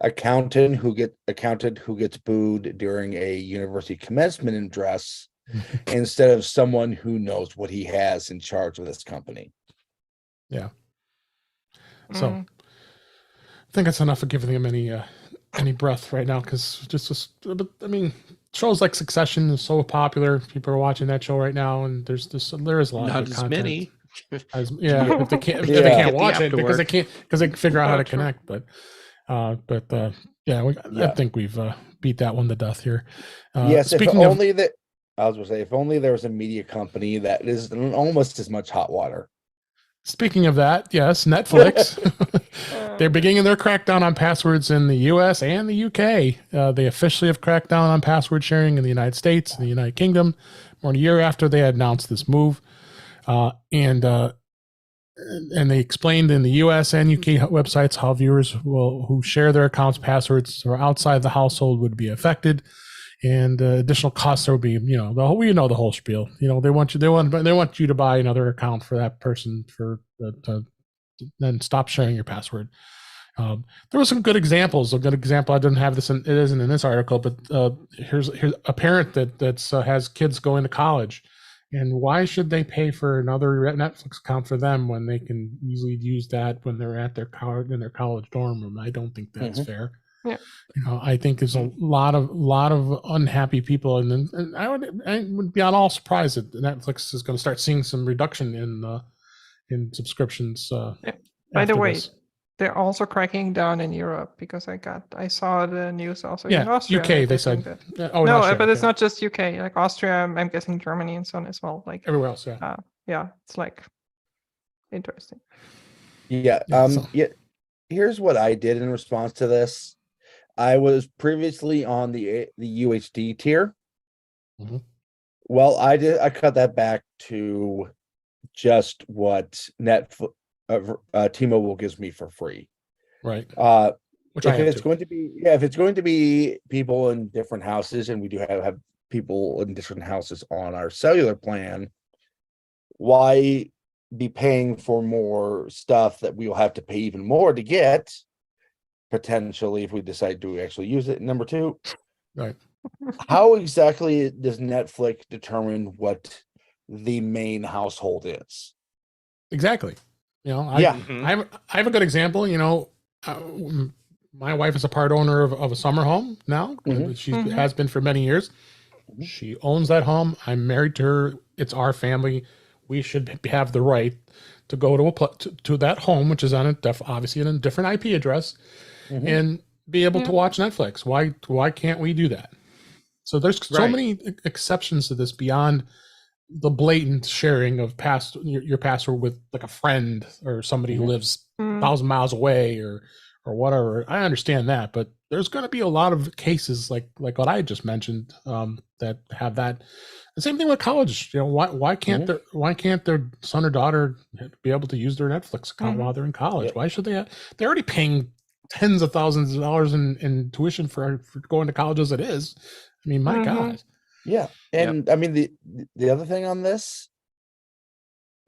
S3: accountant who gets booed during a university commencement address instead of someone who knows what he has in charge of this company.
S2: Yeah. So I think that's enough of giving him any breath right now, because I mean, shows like Succession is so popular. People are watching that show right now, and there is a lot
S1: Not
S2: of good
S1: as
S2: content.
S1: many.
S2: If they can't
S3: Yeah.
S2: they can't
S1: Get the
S2: watch
S1: app
S2: it
S1: to
S2: because
S1: work.
S2: they can figure out how to
S4: True.
S2: connect. But I think we've beat that one to death here.
S3: Yes,
S2: speaking of,
S3: I was going to say, if only there was a media company that is almost as much hot water.
S2: Speaking of that, yes, Netflix. They're beginning their crackdown on passwords in the US and the UK. They officially have cracked down on password sharing in the United States and the United Kingdom more than a year after they had announced this move. And they explained in the US and UK websites how viewers who share their accounts passwords or outside the household would be affected. And additional costs there would be, the whole spiel. They want you to buy another account for that person to then stop sharing your password. There were some good examples. A good example, I didn't have this, it isn't in this article, but here's a parent that has kids going to college, and why should they pay for another Netflix account for them when they can easily use that when they're at their college dorm room? I don't think that's fair.
S4: Yeah.
S2: I think there's a lot of unhappy people, and I would be at all surprised that Netflix is going to start seeing some reduction in subscriptions.
S4: By the way, they're also cracking down in Europe, because I saw the news also in Austria.
S2: UK, they said.
S4: But it's not just UK. Like Austria, I'm guessing Germany and so on as well. Like
S2: everywhere else,
S4: it's like interesting.
S3: Yeah. Here's what I did in response to this. I was previously on the UHD tier. Well, I cut that back to just what Netflix, T-Mobile gives me for free.
S2: Right.
S3: If it's going to be people in different houses, and we do have people in different houses on our cellular plan, why be paying for more stuff that we will have to pay even more to get? Potentially, if we decide to actually use it. Number two,
S2: right?
S3: How exactly does Netflix determine what the main household is?
S2: Exactly. I have a good example. My wife is a part owner of a summer home now. She has been for many years. She owns that home. I'm married to her. It's our family. We should have the right to go to that home, which is on obviously in a different IP address, and be able to watch Netflix. Why can't we do that? So there's so many exceptions to this beyond the blatant sharing of your password with like a friend or somebody who lives 1,000 miles away or or whatever. I understand that, but there's going to be a lot of cases like what I just mentioned that have that. The same thing with college. You know, why can't their son or daughter be able to use their Netflix account while they're in college?
S3: Yep.
S2: Why should they? They're already paying tens of thousands of dollars in tuition for going to college as it is. I mean, my God.
S3: Yeah. And I mean, the other thing on this,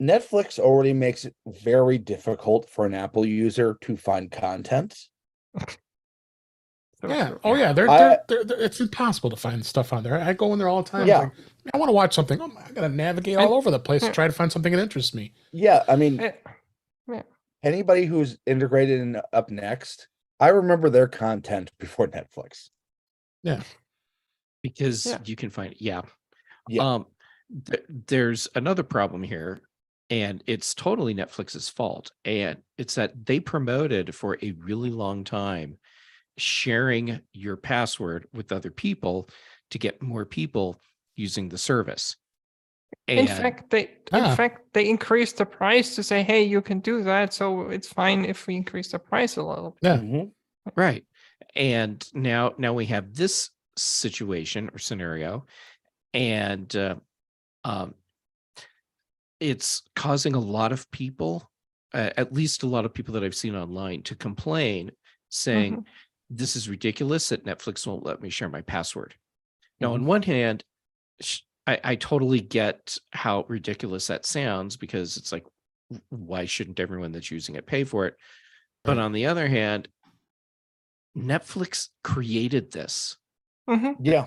S3: Netflix already makes it very difficult for an Apple user to find content.
S2: Yeah. Oh, yeah. It's impossible to find stuff on there. I go in there all the time.
S3: Yeah.
S2: Like, I want to watch something. Oh, I got to navigate all over the place to try to find something that interests me.
S3: Yeah. I mean, anybody who's integrated in Up Next, I remember their content before Netflix.
S2: Yeah.
S1: Because you can find
S3: Yeah.
S1: There's another problem here, and it's totally Netflix's fault, and it's that they promoted for a really long time sharing your password with other people to get more people using the service. And
S4: in fact, they increased the price to say, hey, you can do that, so it's fine if we increase the price a little bit.
S2: Yeah.
S1: Right. And now we have this situation or scenario, and it's causing a lot of people, at least a lot of people that I've seen online, to complain, saying this is ridiculous that Netflix won't let me share my password. Now, on one hand, I totally get how ridiculous that sounds, because it's like, why shouldn't everyone that's using it pay for it? But on the other hand, Netflix created this.
S3: Yeah.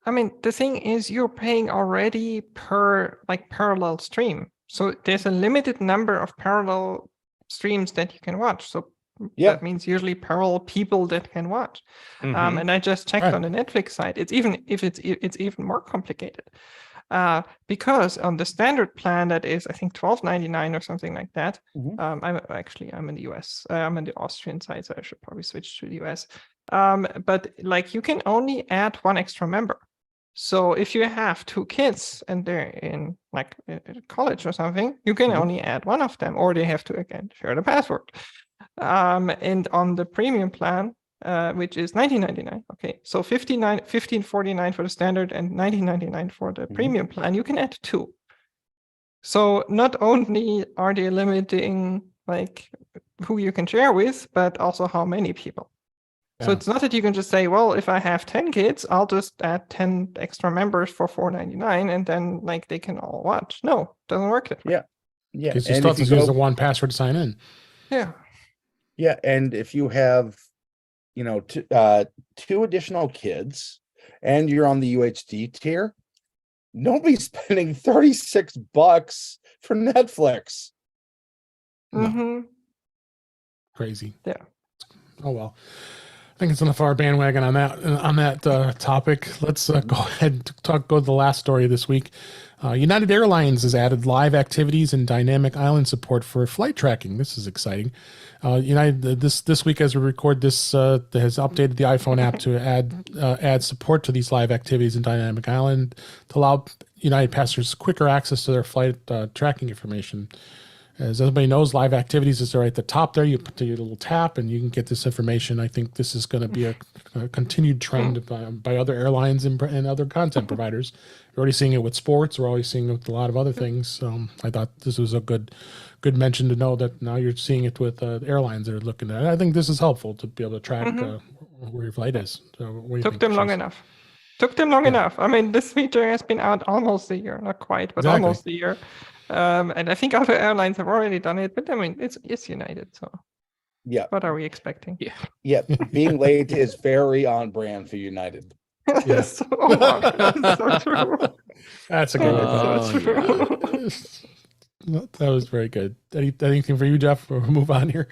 S4: I mean, the thing is, you're paying already per parallel stream. So there's a limited number of parallel streams that you can watch. So that means usually parallel people that can watch. And I just checked on the Netflix site. It's even more complicated. Because on the standard plan, that is, I think, $12.99 or something like that. I'm in the US. I'm on the Austrian side, so I should probably switch to the US. But like, you can only add one extra member. So if you have two kids and they're in like college or something, you can only add one of them, or they have to again share the password. And on the premium plan, which is $19.99. Okay, so $15.49 for the standard and $19.99 for the premium plan. You can add two. So not only are they limiting like who you can share with, but also how many people. So it's not that you can just say, well, if I have 10 kids, I'll just add 10 extra members for $4.99 and then like they can all watch. No, it doesn't work that way.
S3: Yeah.
S2: Because you still have to use the one password to sign in.
S3: Yeah. And if you have, two additional kids and you're on the UHD tier, nobody's spending $36 for Netflix.
S2: No. Crazy.
S4: Yeah.
S2: Oh, well. I think it's enough of our bandwagon on that topic. Let's go ahead and go to the last story this week. United Airlines has added live activities and dynamic island support for flight tracking. This is exciting. United this week, as we record this, has updated the iPhone app to add support to these live activities and dynamic island to allow United passengers quicker access to their flight tracking information. As everybody knows, live activities is right at the top there. You put your little tap and you can get this information. I think this is going to be a continued trend by other airlines and other content providers. We're already seeing it with sports. We're always seeing it with a lot of other things. I thought this was a good mention to know that now you're seeing it with airlines that are looking at it. I think this is helpful to be able to track where your flight is. So
S4: Took them long enough. I mean, this feature has been out almost a year, not quite, but almost a year. And I think other airlines have already done it, but I mean, it's United, so what are we expecting?
S3: Being late is very on brand for United.
S4: That's so true.
S2: That's a good one. That was very good. Anything for you, Jeff? Or move on here.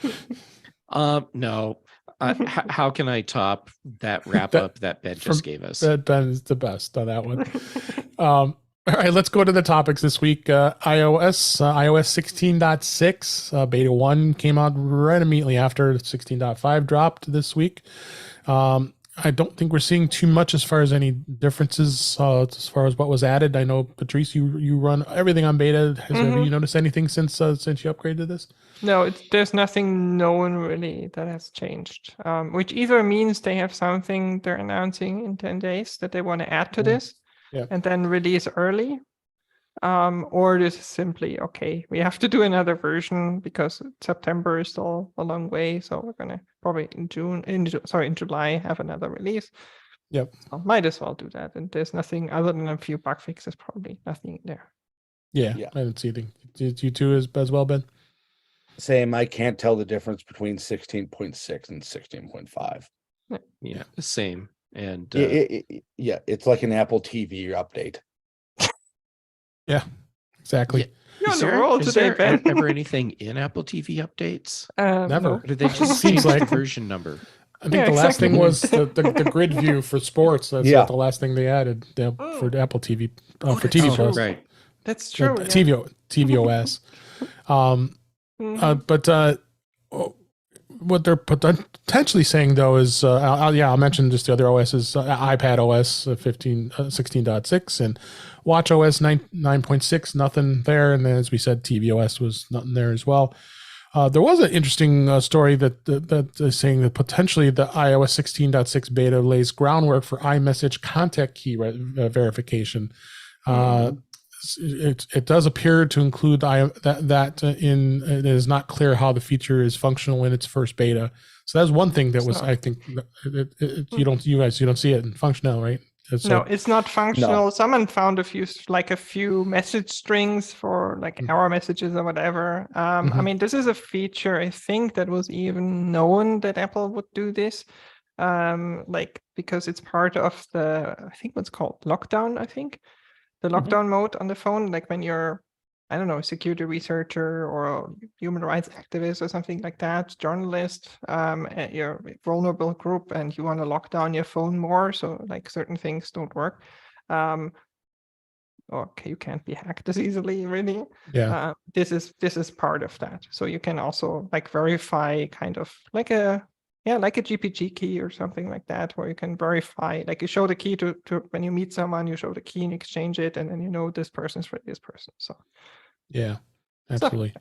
S1: No. How can I top that wrap up that Ben just gave us?
S2: Ben is the best on that one. All right, let's go to the topics this week. iOS 16.6 beta 1 came out right immediately after 16.5 dropped this week. I don't think we're seeing too much as far as any differences as far as what was added. I know, Patrice, you run everything on beta. Have you noticed anything since you upgraded this?
S4: No, there's nothing known really that has changed, which either means they have something they're announcing in 10 days that they want to add to this and then release early. Or this is simply, okay, we have to do another version because September is still a long way. So we're going to probably in July have another release.
S2: Yep.
S4: So might as well do that. And there's nothing other than a few bug fixes, probably nothing there.
S2: Yeah. I didn't see anything. Did you too as well, Ben?
S3: Same. I can't tell the difference between 16.6 and 16.5.
S1: Yeah, the same. And
S3: it's like an Apple TV update.
S2: Yeah, exactly.
S4: You're on the roll
S1: is
S4: today,
S1: there
S4: Ben.
S1: ever anything in Apple TV updates?
S2: Never.
S4: No.
S1: Or did they just
S2: Seems
S1: change
S2: like-
S1: the version number?
S2: I think the last thing was the grid view for sports. That's
S3: Yeah.
S2: the last thing they added for the Apple TV for
S4: that's
S2: TV
S4: true.
S2: Plus.
S1: Right.
S4: That's true. Yeah.
S2: TVOS. But what they're potentially saying though is, I'll mention just the other OSs, iPad OS 16.6 and Watch OS 9.6, nothing there. And then, as we said, tvOS was nothing there as well. There was an interesting story that is saying that potentially the iOS 16.6 beta lays groundwork for iMessage contact key verification. It does appear to include that in. It is not clear how the feature is functional in its first beta. So that's one thing that was, I think, you guys don't see it in functional, right? So,
S4: no, it's not functional.
S3: No.
S4: Someone found a few message strings for like error messages or whatever. I mean, this is a feature I think that was even known that Apple would do this. Because it's part of I think what's called lockdown, I think. The lockdown mode on the phone, like when you're, I don't know, a security researcher or a human rights activist or something like that, journalist, you're a vulnerable group and you want to lock down your phone more, so like certain things don't work. Okay, you can't be hacked as easily, really.
S2: Yeah.
S4: This is part of that. So you can also like verify kind of like a GPG key or something like that, where you can verify, like you show the key to when you meet someone, you show the key and exchange it, and then you know this person's for this person. So
S2: yeah, absolutely.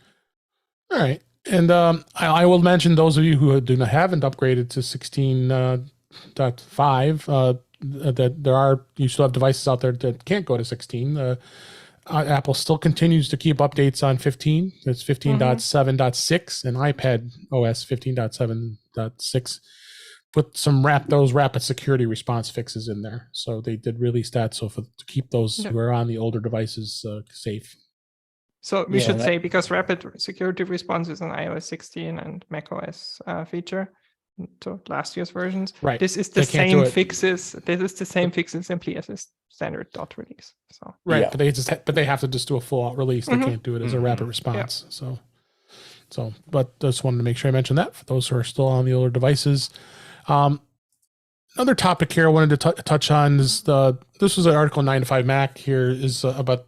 S2: All right. And I will mention those of you who haven't upgraded to 16.5 that you still have devices out there that can't go to 16. Apple still continues to keep updates on 15. It's 15.7.6 and iPad OS 15.7.6. Put some those rapid security response fixes in there. So they did release that. So to keep those who are on the older devices safe.
S4: So we should say, because rapid security response is an iOS 16 and macOS feature, so last year's versions.
S2: Right.
S4: This is the same fixes. This is the same fixes simply as a standard dot release. So
S2: right, but they have to just do a full out release. They can't do it as a rapid response.
S4: Yeah.
S2: So, but just wanted to make sure I mentioned that for those who are still on the older devices. Another topic here I wanted to touch on is this was an article 9 to 5 Mac here is about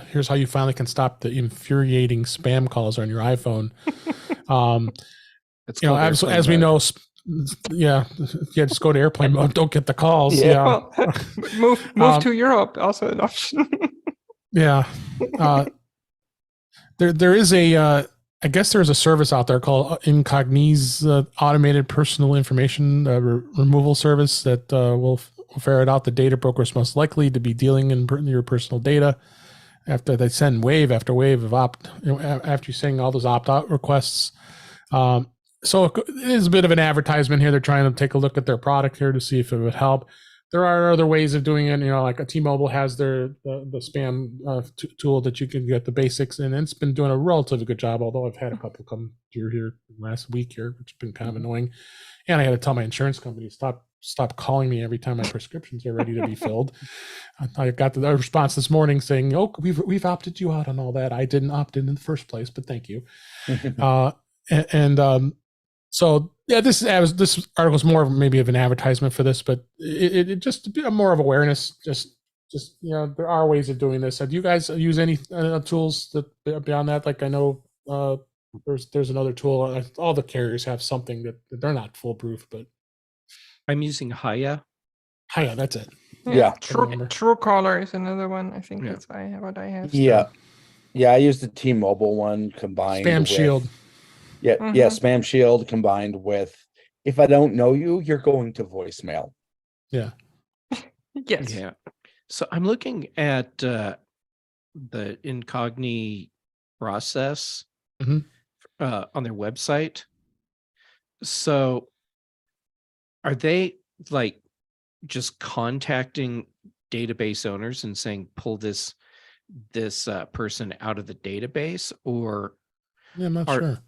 S2: here's how you finally can stop the infuriating spam calls on your iPhone. As we know, just go to airplane mode. Don't get the calls. Yeah.
S4: Well, move to Europe. Also an option.
S2: Yeah. There is I guess there's a service out there called Incogni's automated personal information removal service that will ferret out the data brokers most likely to be dealing in your personal data. After they send wave after wave of after you send all those opt-out requests. So it is a bit of an advertisement here. They're trying to take a look at their product here to see if it would help. There are other ways of doing it. Like a T-Mobile has the spam tool that you can get the basics, and it's been doing a relatively good job. Although I've had a couple come through here last week here, which has been kind of annoying. And I had to tell my insurance company stop calling me every time my prescriptions are ready to be filled. I got the response this morning saying, "Oh, we've opted you out on all that. I didn't opt in the first place, but thank you." So yeah, this article is more of maybe of an advertisement for this, but it just more of awareness. Just there are ways of doing this. Do you guys use any tools that beyond that? Like I know there's another tool. All the carriers have something that they're not foolproof, but
S1: I'm using Haya.
S2: Hiya, that's it.
S3: Yeah.
S2: remember.
S4: Truecaller is another one. I think
S1: Yeah.
S4: that's what I have.
S3: Yeah. Yeah, I used the T-Mobile one combined
S2: Spam
S3: with
S2: Shield.
S3: Yeah,
S4: Mhm.
S3: Spam Shield combined with if I don't know you, you're going to voicemail.
S2: Yeah.
S4: Yes.
S1: Yeah. So I'm looking at the Incogni process
S2: Mhm.
S1: On their website. So are they like just contacting database owners and saying pull this person out of the database, or
S2: Yeah, I'm not
S1: are
S2: sure.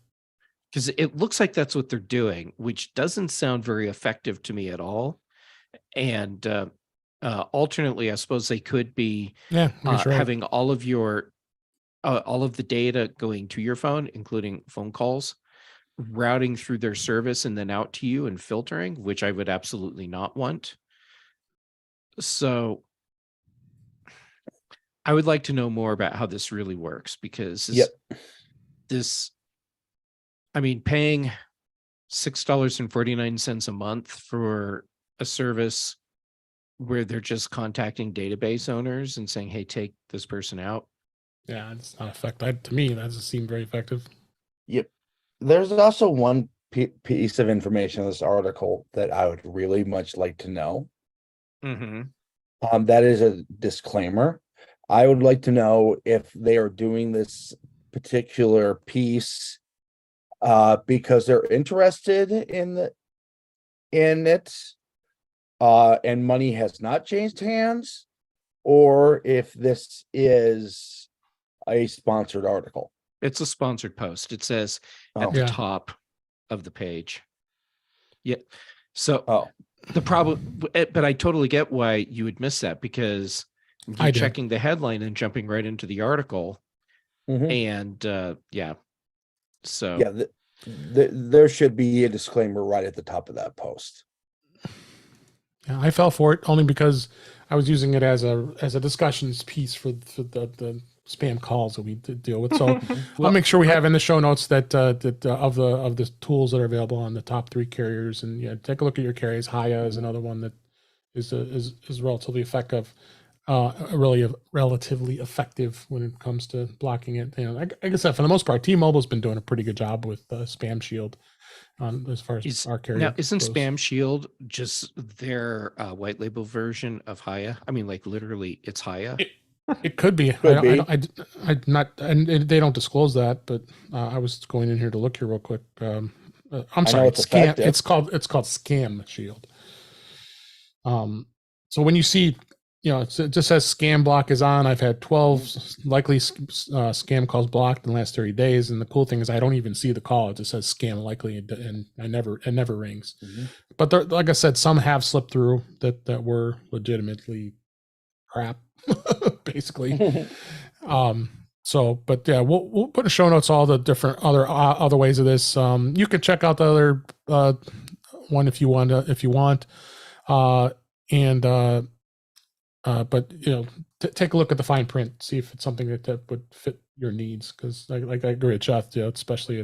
S1: because it looks like that's what they're doing, which doesn't sound very effective to me at all. And alternately, I suppose they could be
S2: Yeah, I guess you're right.
S1: having all of the data going to your phone, including phone calls, routing through their service and then out to you and filtering, which I would absolutely not want. So I would like to know more about how this really works, because I mean, paying $6.49 a month for a service where they're just contacting database owners and saying, hey, take this person out.
S2: Yeah, it's not effective. To me, that doesn't seem very effective.
S3: Yep. There's also one piece of information in this article that I would really much like to know.
S1: Mm-hmm.
S3: That is a disclaimer. I would like to know if they are doing this particular piece because they're interested in it, and money has not changed hands, or if this is a sponsored article.
S1: It's a sponsored post. It says at
S3: Oh.
S1: the
S2: Yeah.
S1: top of the page. Yeah. So
S3: Oh,
S1: the problem, but I totally get why you would miss that, because
S2: I
S1: you're
S2: did.
S1: checking the headline and jumping right into the article.
S3: mhm.
S1: And yeah. So
S3: Yeah, there should be a disclaimer right at the top of that post.
S2: Yeah, I fell for it only because I was using it as a discussions piece for the spam calls that we deal with. So I'll make sure we have in the show notes that of the tools that are available on the top 3 carriers, and yeah, take a look at your carriers. Haya is another one that is relatively effective, relatively effective when it comes to blocking it. You know, like I said, for the most part, T-Mobile's been doing a pretty good job with Spam Shield. As far as our carrier
S1: now, isn't
S2: goes.
S1: Spam Shield just their white label version of Haya? I mean, like literally, it's Haya.
S2: It could be.
S3: Could be.
S2: I not, and they don't disclose that. But I was going in here to look here real quick. I'm sorry,
S3: it's
S2: Scam.
S3: effective.
S2: It's called Scam Shield. So when you see, you know, it just says scam block is on. I've had 12 likely scam calls blocked in the last 30 days. And the cool thing is I don't even see the call. It just says scam likely, and it never rings.
S3: Mhm.
S2: But there, like I said, some have slipped through that were legitimately crap, basically. So, but yeah, we'll put in show notes all the different other ways of this. You can check out the other one if you want. But you know, take a look at the fine print, see if it's something that would fit your needs. Because like I agree with Jeff, you know, especially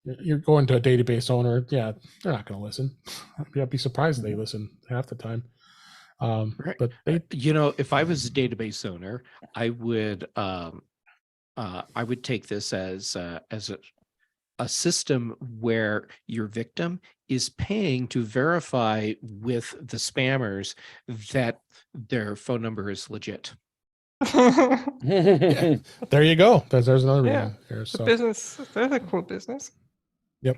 S2: you're going to a database owner, yeah, they're not going to listen. I'd be surprised if they listen half the time.
S1: Right.
S2: But they,
S1: You know, if I was a database owner, I would take this as a system where your victim is paying to verify with the spammers that their phone number is legit.
S2: yeah, there you go. There's another
S4: Yeah,
S2: reason here.
S4: the
S2: So
S4: business. That's a cool business.
S2: yep.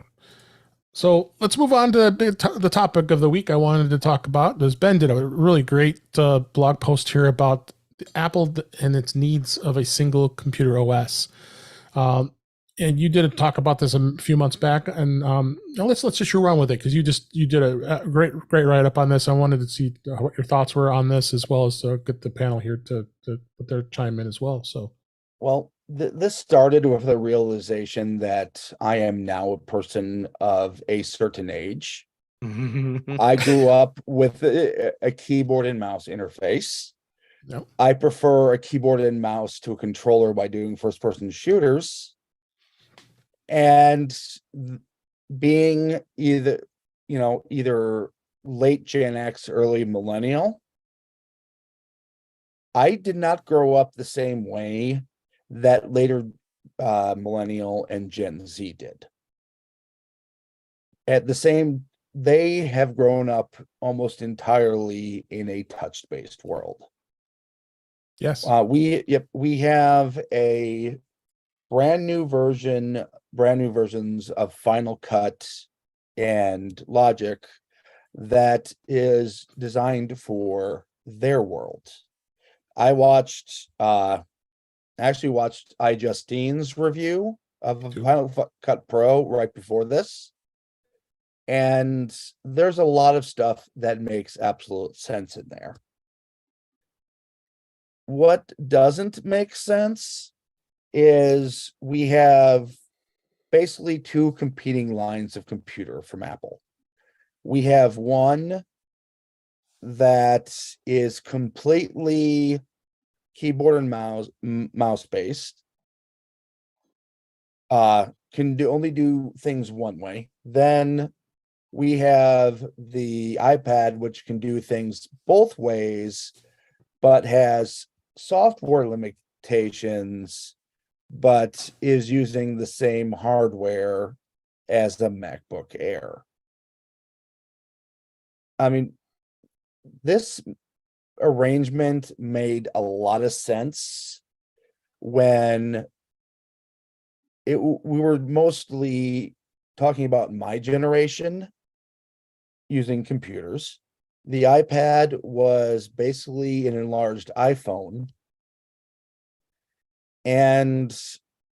S2: So let's move on to the topic of the week I wanted to talk about. Ben did a really great blog post here about Apple and its needs of a single computer OS. And you did talk about this a few months back, and let's just run with it, because you did a great write up on this. I wanted to see what your thoughts were on this, as well as get the panel here to put their chime in as well. So,
S3: Well, this started with the realization that I am now a person of a certain age. I grew up with a keyboard and mouse interface.
S2: Yep.
S3: I prefer a keyboard and mouse to a controller by doing first-person shooters. And being either, either late Gen X, early millennial. I did not grow up the same way that later millennial and Gen Z did. They have grown up almost entirely in a touch-based world.
S2: Yes.
S3: We have a brand new versions of Final Cut and Logic that is designed for their world. I actually watched iJustine's review of Final Cut Pro right before this. And there's a lot of stuff that makes absolute sense in there. What doesn't make sense is we have basically two competing lines of computer from Apple. We have one that is completely keyboard and mouse based, can only do things one way. Then we have the iPad, which can do things both ways, but has software limitations, but is using the same hardware as the MacBook Air. I mean, this arrangement made a lot of sense when we were mostly talking about my generation using computers. The iPad was basically an enlarged iPhone, and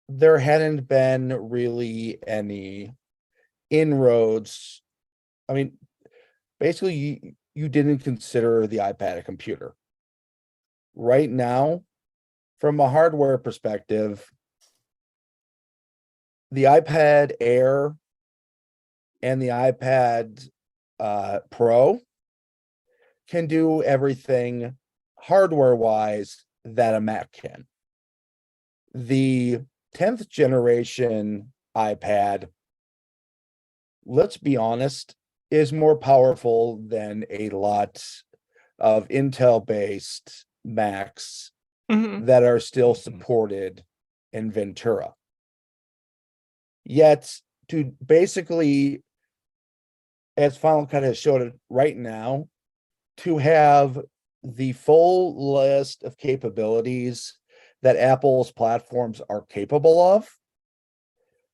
S3: there hadn't been really any inroads. I mean, basically, you didn't consider the iPad a computer. Right now, from a hardware perspective, the iPad Air and the iPad Pro can do everything hardware-wise that a Mac can. The 10th generation iPad, let's be honest, is more powerful than a lot of Intel-based Macs that are still supported in Ventura. Yet, to basically, as Final Cut has showed it right now, to have the full list of capabilities that Apple's platforms are capable of,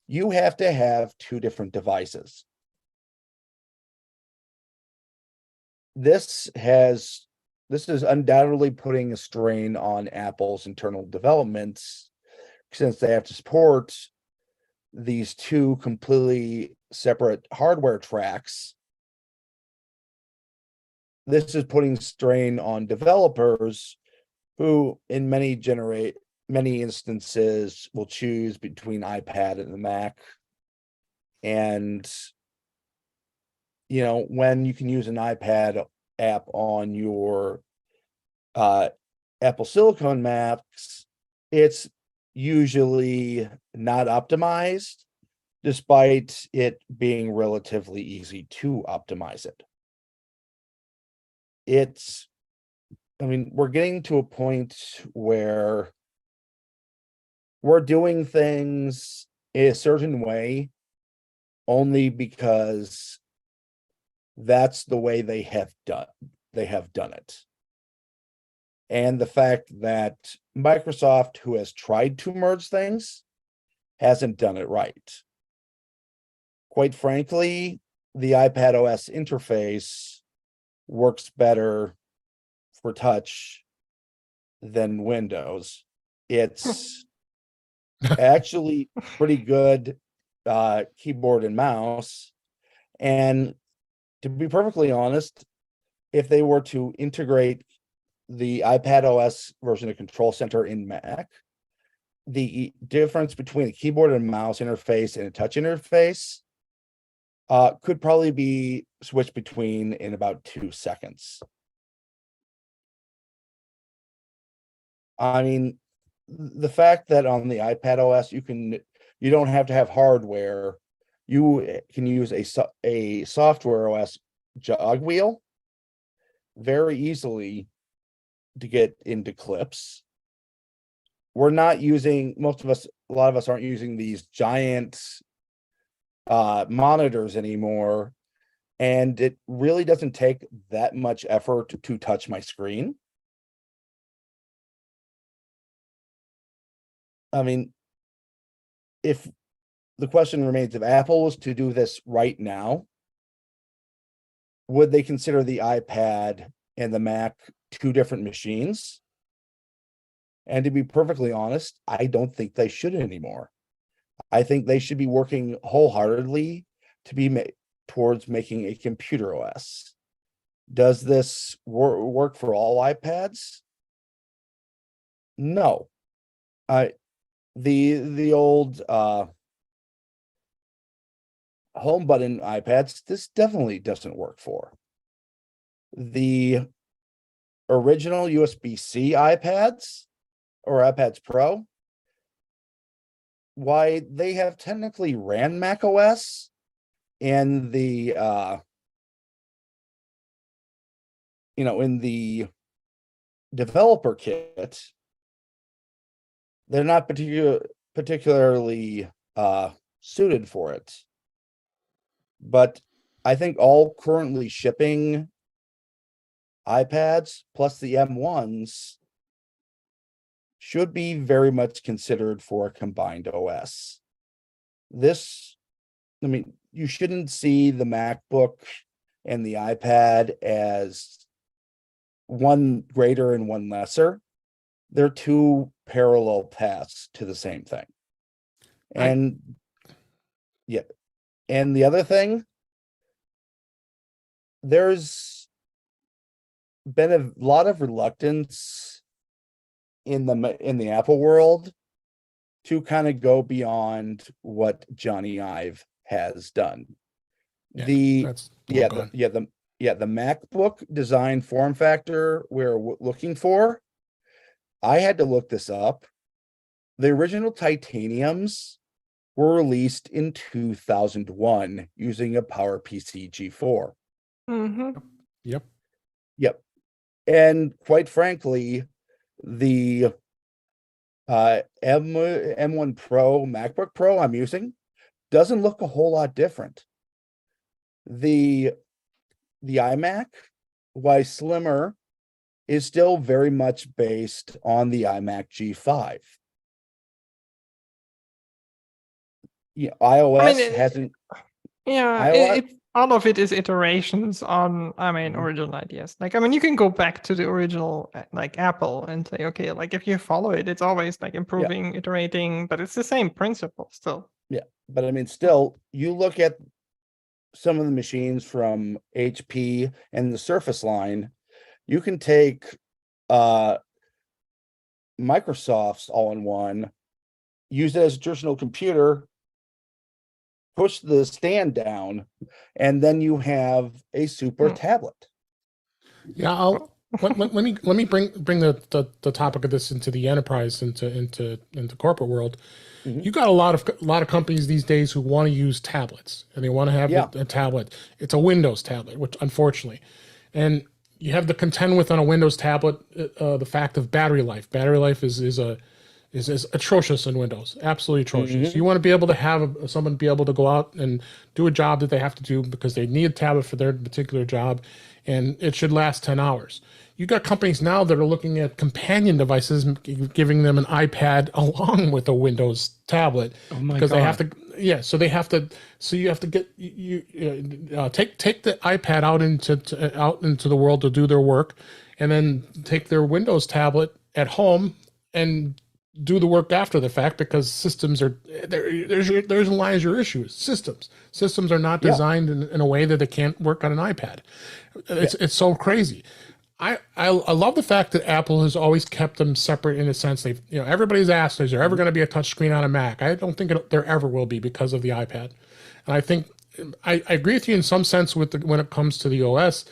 S3: you have to have two different devices. This is undoubtedly putting a strain on Apple's internal developments, since they have to support these two completely separate hardware tracks. This is putting strain on developers who, in many instances, will choose between iPad and the Mac. And when you can use an iPad app on your Apple Silicon Macs, it's usually not optimized, despite it being relatively easy to optimize it. We're getting to a point where we're doing things a certain way only because that's the way they have done it. And the fact that Microsoft, who has tried to merge things, hasn't done it right. Quite frankly, the iPad OS interface works better for touch than Windows. It's actually pretty good keyboard and mouse. And to be perfectly honest, if they were to integrate the iPad OS version of Control Center in Mac, the difference between a keyboard and mouse interface and a touch interface could probably be switched between in about 2 seconds. I mean, the fact that on the iPad OS you don't have to have hardware you can use a software OS jog wheel very easily to get into clips. We're not using, a lot of us aren't using these giant monitors anymore, and it really doesn't take that much effort to touch my screen. I mean, if the question remains, if Apple was to do this right now, would they consider the iPad and the Mac two different machines? And to be perfectly honest, I don't think they should anymore. I think they should be working wholeheartedly to be towards making a computer OS. Does this work for all iPads? No. The old home button iPads, this definitely doesn't work for. The original USB-C iPads or iPads Pro, why they have technically ran Mac OS and the in the developer kit, they're not particularly suited for it. But I think all currently shipping iPads plus the M1s should be very much considered for a combined OS. You shouldn't see the MacBook and the iPad as one greater and one lesser. They're two parallel paths to the same thing. And and the other thing, there's been a lot of reluctance in the Apple world to kind of go beyond what Johnny Ive has done. The MacBook design form factor we're looking for, I had to look this up. The original titaniums were released in 2001 using a PowerPC G4.
S4: Mm-hmm.
S2: Yep.
S3: And quite frankly, the M1 Pro MacBook Pro I'm using doesn't look a whole lot different. The iMac, while slimmer, is still very much based on the iMac G5. iOS hasn't.
S4: Yeah, all of it is iterations on, original ideas. You can go back to the original, Apple and say, okay, if you follow it, it's always improving, iterating, but it's the same principle still.
S3: Yeah, but still, you look at some of the machines from HP and the Surface line, you can take Microsoft's all-in-one, use it as a traditional computer, push the stand down, and then you have a super tablet.
S2: Yeah, let me bring the topic of this into the enterprise, into corporate world. Mm-hmm. You got a lot of companies these days who want to use tablets, and they want to have a tablet. It's a Windows tablet, which unfortunately, and you have to contend with on a Windows tablet the fact of battery life. Battery life is atrocious in Windows, absolutely atrocious. Mm-hmm. You want to be able to have someone be able to go out and do a job that they have to do because they need a tablet for their particular job, and it should last 10 hours. You got companies now that are looking at companion devices, giving them an iPad along with a Windows tablet, because they have to. Yeah, so they have to. So you have to get take the iPad out into the world to do their work, and then take their Windows tablet at home and do the work after the fact, because systems are there's lies your issues. Systems are not designed in a way that they can't work on an iPad. It's so crazy. I love the fact that Apple has always kept them separate in a sense. They've, everybody's asked, is there ever going to be a touchscreen on a Mac? I don't think there ever will be because of the iPad. And I think I agree with you in some sense when it comes to the OS.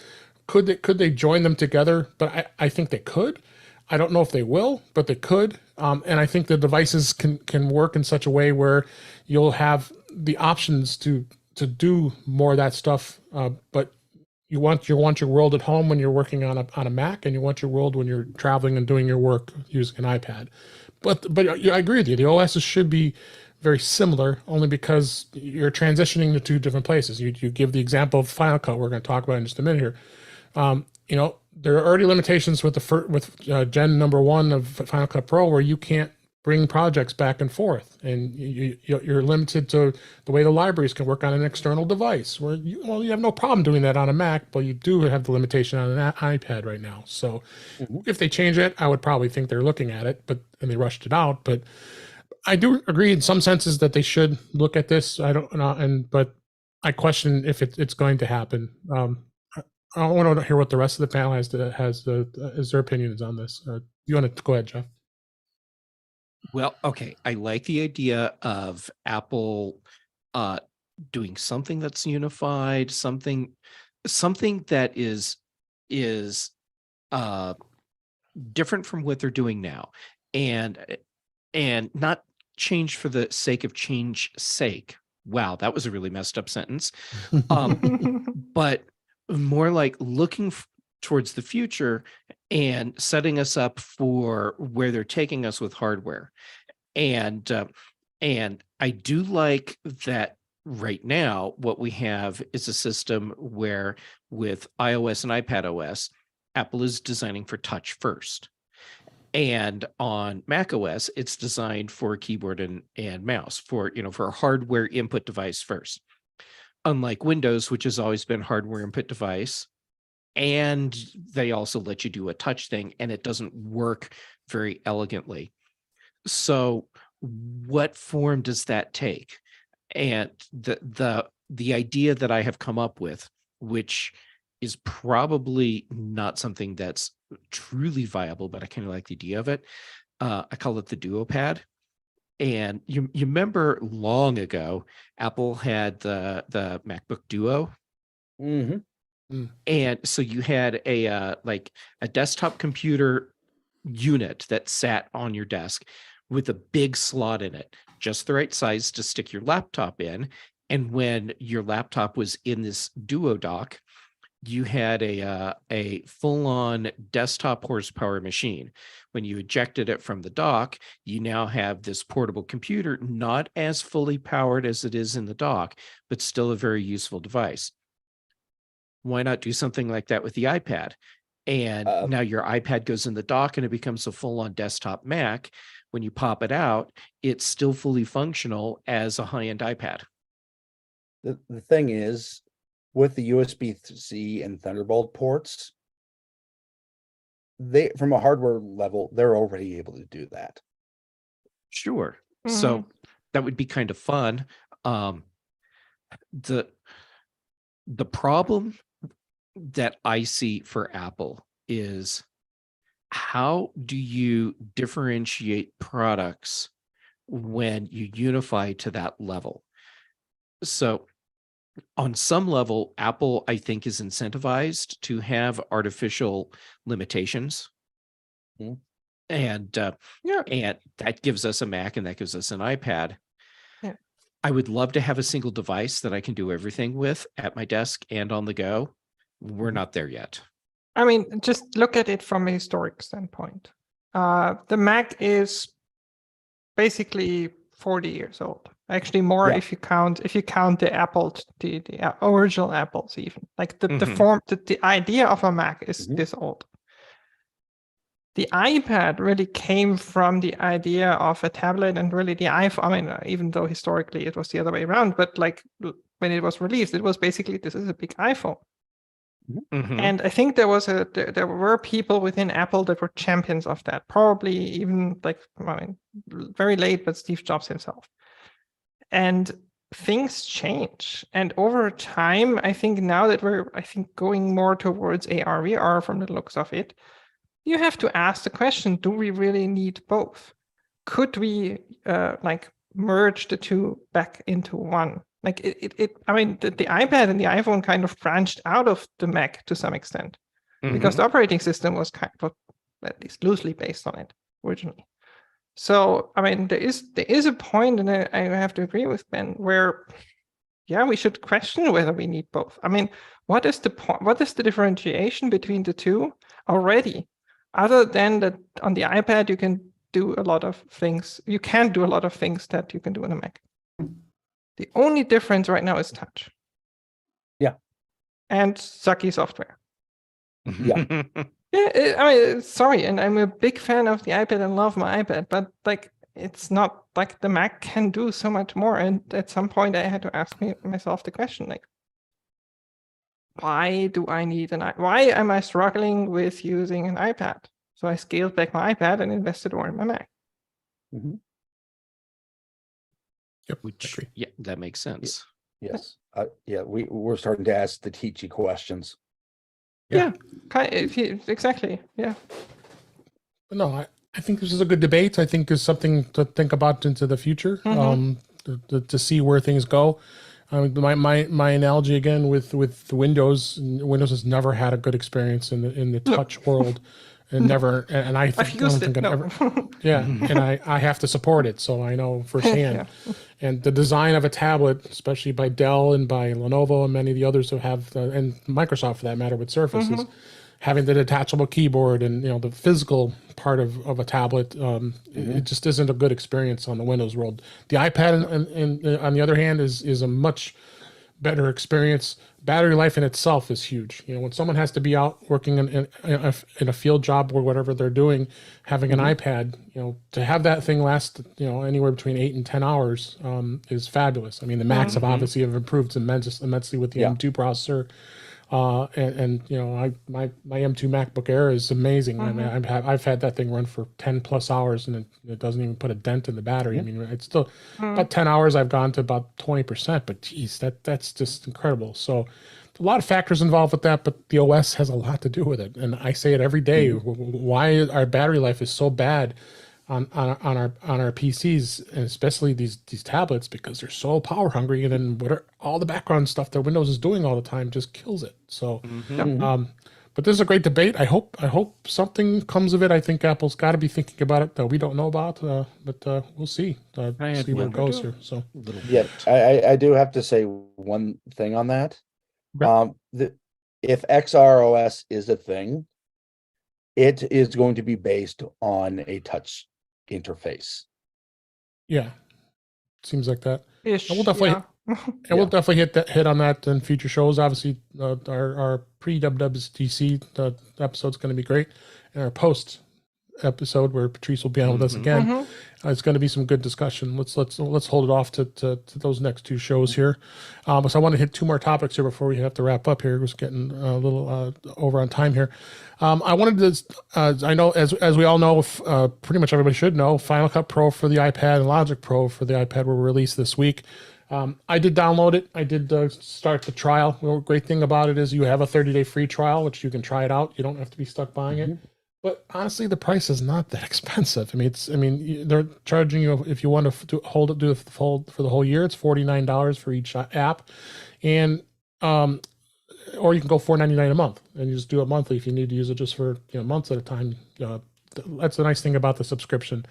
S2: Could they join them together? But I think they could. I don't know if they will, but they could. And I think the devices can work in such a way where you'll have the options to do more of that stuff, but you want your world at home when you're working on a Mac, and you want your world when you're traveling and doing your work using an iPad. But I agree with you. The OSs should be very similar, only because you're transitioning to two different places. You give the example of Final Cut, we're going to talk about in just a minute here. You know, there are already limitations with Gen number 1 of Final Cut Pro, where you can't bring projects back and forth, and you're limited to the way the libraries can work on an external device, where you have no problem doing that on a Mac, but you do have the limitation on an iPad right now. So if they change it, I would probably think they're looking at it, and they rushed it out. But I do agree in some senses that they should look at this. I don't know, but I question if it's going to happen. I want to hear what the rest of the panel has their opinions on this. You want to go ahead, Jeff?
S1: Well, okay. I like the idea of Apple doing something that's unified, something that is different from what they're doing now, and not change for the sake of change sake. Wow, that was a really messed up sentence. But more like looking towards the future and setting us up for where they're taking us with hardware. And I do like that right now what we have is a system where with iOS and iPadOS, Apple is designing for touch first. And on macOS, it's designed for keyboard and mouse, for a hardware input device first. Unlike Windows, which has always been hardware input device, and they also let you do a touch thing, and it doesn't work very elegantly. So what form does that take? And the idea that I have come up with, which is probably not something that's truly viable, but I kind of like the idea of it. I call it the DuoPad. And you remember long ago, Apple had the MacBook Duo.
S3: Mm-hmm.
S1: And so you had a desktop computer unit that sat on your desk with a big slot in it, just the right size to stick your laptop in. And when your laptop was in this Duo dock, you had a full-on desktop horsepower machine. When you ejected it from the dock, you now have this portable computer, not as fully powered as it is in the dock, but still a very useful device. Why not do something like that with the iPad? And now your iPad goes in the dock and it becomes a full-on desktop Mac. When you pop it out, it's still fully functional as a high-end iPad.
S3: The thing is, with the USB-C and Thunderbolt ports, from a hardware level, they're already able to do that.
S1: Sure. So that would be kind of fun. The problem that I see for Apple is, how do you differentiate products when you unify to that level? So on some level, Apple, I think, is incentivized to have artificial limitations. And that gives us a Mac and that gives us an iPad.
S4: Yeah.
S1: I would love to have a single device that I can do everything with at my desk and on the go. We're not there yet.
S4: I mean, just look at it from a historic standpoint. The Mac is basically 40 years old. Actually, more if you count the apples, the original apples, even like the idea of a Mac is this old. The iPad really came from the idea of a tablet, and really the iPhone. I mean, even though historically it was the other way around, but like when it was released, it was basically, this is a big iPhone. And I think there were people within Apple that were champions of that, probably even very late, but Steve Jobs himself. And things change. And over time, I think now that we're going more towards AR, VR from the looks of it, you have to ask the question, do we really need both? Could we merge the two back into one? Like the iPad and the iPhone kind of branched out of the Mac to some extent, because the operating system was kind of at least loosely based on it originally. So, I mean, there is a point, and I have to agree with Ben, where, yeah, we should question whether we need both. I mean, what is the point? What is the differentiation between the two already? Other than that, on the iPad, you can do a lot of things. You can do a lot of things that you can do on a Mac. The only difference right now is touch.
S3: Yeah.
S4: And sucky software.
S3: Yeah.
S4: Yeah, I mean, sorry, and I'm a big fan of the iPad and love my iPad, but like, it's not like the Mac can do so much more. And at some point, I had to ask myself the question, like, why do I need why am I struggling with using an iPad? So I scaled back my iPad and invested more in my Mac.
S3: Mhm.
S2: Yep.
S1: Which,
S2: Agree.
S1: yeah, that makes sense.
S3: Yes. Yeah, we're starting to ask the teachy questions.
S2: Yeah.
S4: Exactly. Yeah.
S2: But no, I think this is a good debate. I think is something to think about into the future, to see where things go. My analogy again with Windows. Windows has never had a good experience in the touch world, and never. And I
S4: I've used it. No.
S2: Yeah, and I have to support it, so I know firsthand.
S4: Yeah.
S2: And the design of a tablet, especially by Dell and by Lenovo and many of the others who have, and Microsoft for that matter, with Surface, is having the detachable keyboard and the physical part of a tablet. It just isn't a good experience on the Windows world. The iPad, and on the other hand, is a much better experience. Battery life in itself is huge. When someone has to be out working in a field job or whatever they're doing, having an iPad, to have that thing last, anywhere between 8 and 10 hours, is fabulous. I mean, the Macs have obviously improved immensely with the M2 processor. My M2 MacBook Air is amazing. I mean, I've had that thing run for 10 plus hours, and it doesn't even put a dent in the battery. I mean, it's still about 10 hours. I've gone to about 20%, but geez, that's just incredible. So a lot of factors involved with that, but the OS has a lot to do with it. And I say it every day, why our battery life is so bad on our PCs, and especially these tablets, because they're so power hungry, and then all the background stuff that Windows is doing all the time just kills it. So, but this is a great debate. I hope something comes of it. I think Apple's got to be thinking about it that we don't know about, but we'll see. See where it goes here. So,
S3: yeah, I do have to say one thing on that.
S2: Okay.
S3: If XROS is a thing, it is going to be based on a touch interface.
S2: Yeah, seems like that.
S4: Ish,
S2: And we'll definitely we'll definitely hit on that in future shows. Obviously, our pre-WWDC episode is going to be great, and our post episode where Patrice will be on with us again. It's going to be some good discussion. Let's hold it off to those next two shows here. So I want to hit two more topics here before we have to wrap up here. We're getting a little over on time here. I wanted to, I know as we all know, pretty much everybody should know, Final Cut Pro for the iPad and Logic Pro for the iPad were released this week. I did download it. I did start the trial. The great thing about it is you have a 30-day free trial, which you can try it out. You don't have to be stuck buying it. But honestly, the price is not that expensive. I mean, they're charging you, if you want to do it for the whole year, it's $49 for each app, and or you can go $4.99 a month and you just do it monthly if you need to use it just for months at a time. That's the nice thing about the subscription.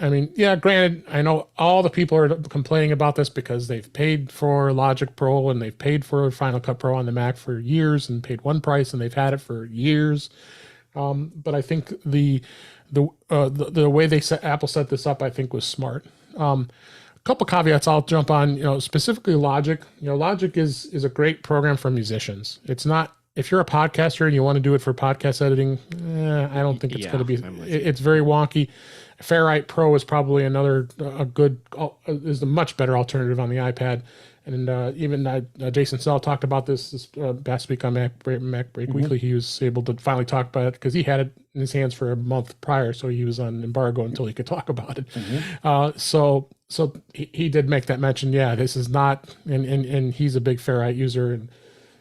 S2: I mean, yeah, granted, I know all the people are complaining about this because they've paid for Logic Pro and they've paid for Final Cut Pro on the Mac for years and paid one price and they've had it for years. But I think the way Apple set this up, I think was smart. A couple caveats I'll jump on. Specifically Logic. Logic is a great program for musicians. It's not, if you're a podcaster and you want to do it for podcast editing, I don't think it's going to be. It's very wonky. Ferrite Pro is probably is a much better alternative on the iPad. And even Jason Sell talked about this past week on Mac Break Weekly. He was able to finally talk about it because he had it in his hands for a month prior, so he was on embargo until he could talk about it. So he did make that mention. Yeah, this is not, and he's a big Ferrite user, and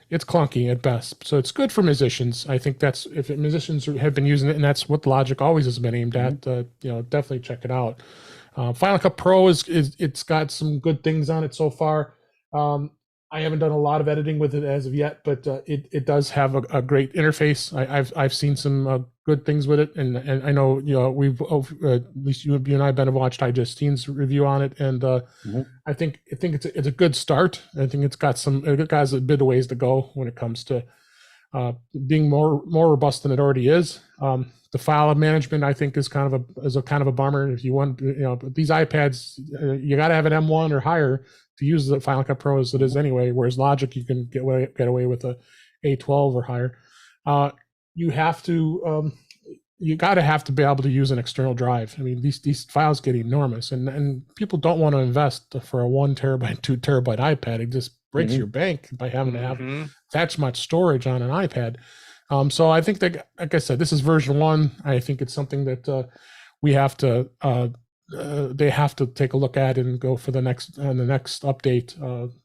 S2: it's clunky at best. So it's good for musicians. I think that's, if musicians have been using it, and that's what Logic always has been aimed at. Definitely check it out. Final Cut Pro it's got some good things on it so far. I haven't done a lot of editing with it as of yet, but it does have a great interface. I've seen some good things with it, and I know we've at least you and I, Ben, have watched iJustine's review on it, and I think it's a good start. I think it has a bit of ways to go when it comes to being more robust than it already is. The file management, I think, is kind of a bummer. If you want, these iPads, you got to have an M1 or higher to use the Final Cut Pro as it is anyway. Whereas Logic, you can get away with a A12 or higher. You have to be able to use an external drive. I mean, these files get enormous, and people don't want to invest for a 1 terabyte, 2 terabyte iPad. It just breaks your bank by having to have that much storage on an iPad. So I think that, like I said, this is version 1. I think it's something that we have to they have to take a look at and go for the next update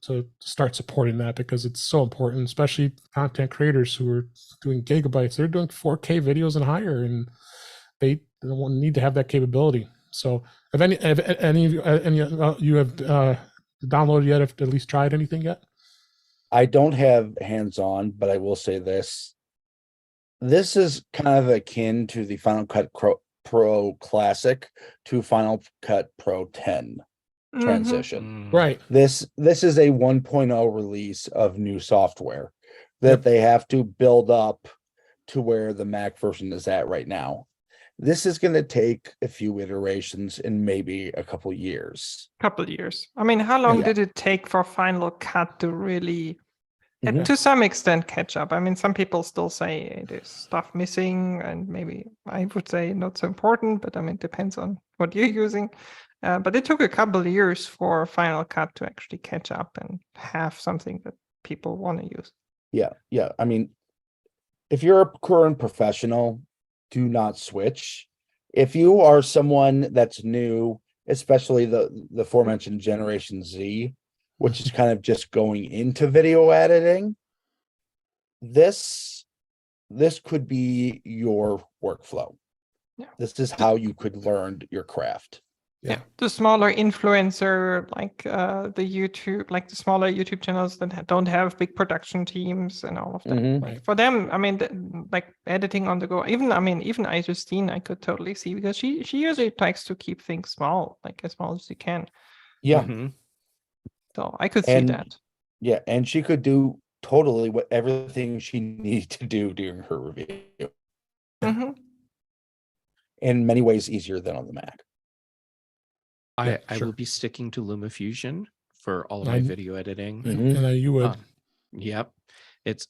S2: to start supporting that, because it's so important, especially content creators who are doing gigabytes. They're doing 4K videos and higher, and they need to have that capability. So if any of you have downloaded yet, have at least tried anything yet?
S3: I don't have hands-on, but I will say this. This is kind of akin to the Final Cut Pro Classic to Final Cut Pro 10 transition.
S2: Right.
S3: This is a 1.0 release of new software that they have to build up to where the Mac version is at right now. This is going to take a few iterations and maybe a couple years.
S4: I mean, how long did it take for Final Cut to really, to some extent, catch up? I mean, some people still say there's stuff missing, and maybe I would say not so important, but I mean, it depends on what you're using. But it took a couple of years for Final Cut to actually catch up and have something that people want to use.
S3: Yeah. I mean, if you're a current professional, do not switch. If you are someone that's new, especially the aforementioned Generation Z, which is kind of just going into video editing, this could be your workflow.
S4: Yeah.
S3: This is how you could learn your craft.
S4: Yeah, the smaller influencer, like the smaller YouTube channels that don't have big production teams and all of that. Like for them, I mean, like editing on the go. Even iJustine, I could totally see, because she usually likes to keep things small, like as small as she can.
S3: Yeah.
S4: So I could see that.
S3: Yeah, and she could do totally everything she needed to do during her review. In many ways easier than on the Mac.
S1: I will be sticking to LumaFusion for all of my video editing.
S2: And you would.
S1: Yep. It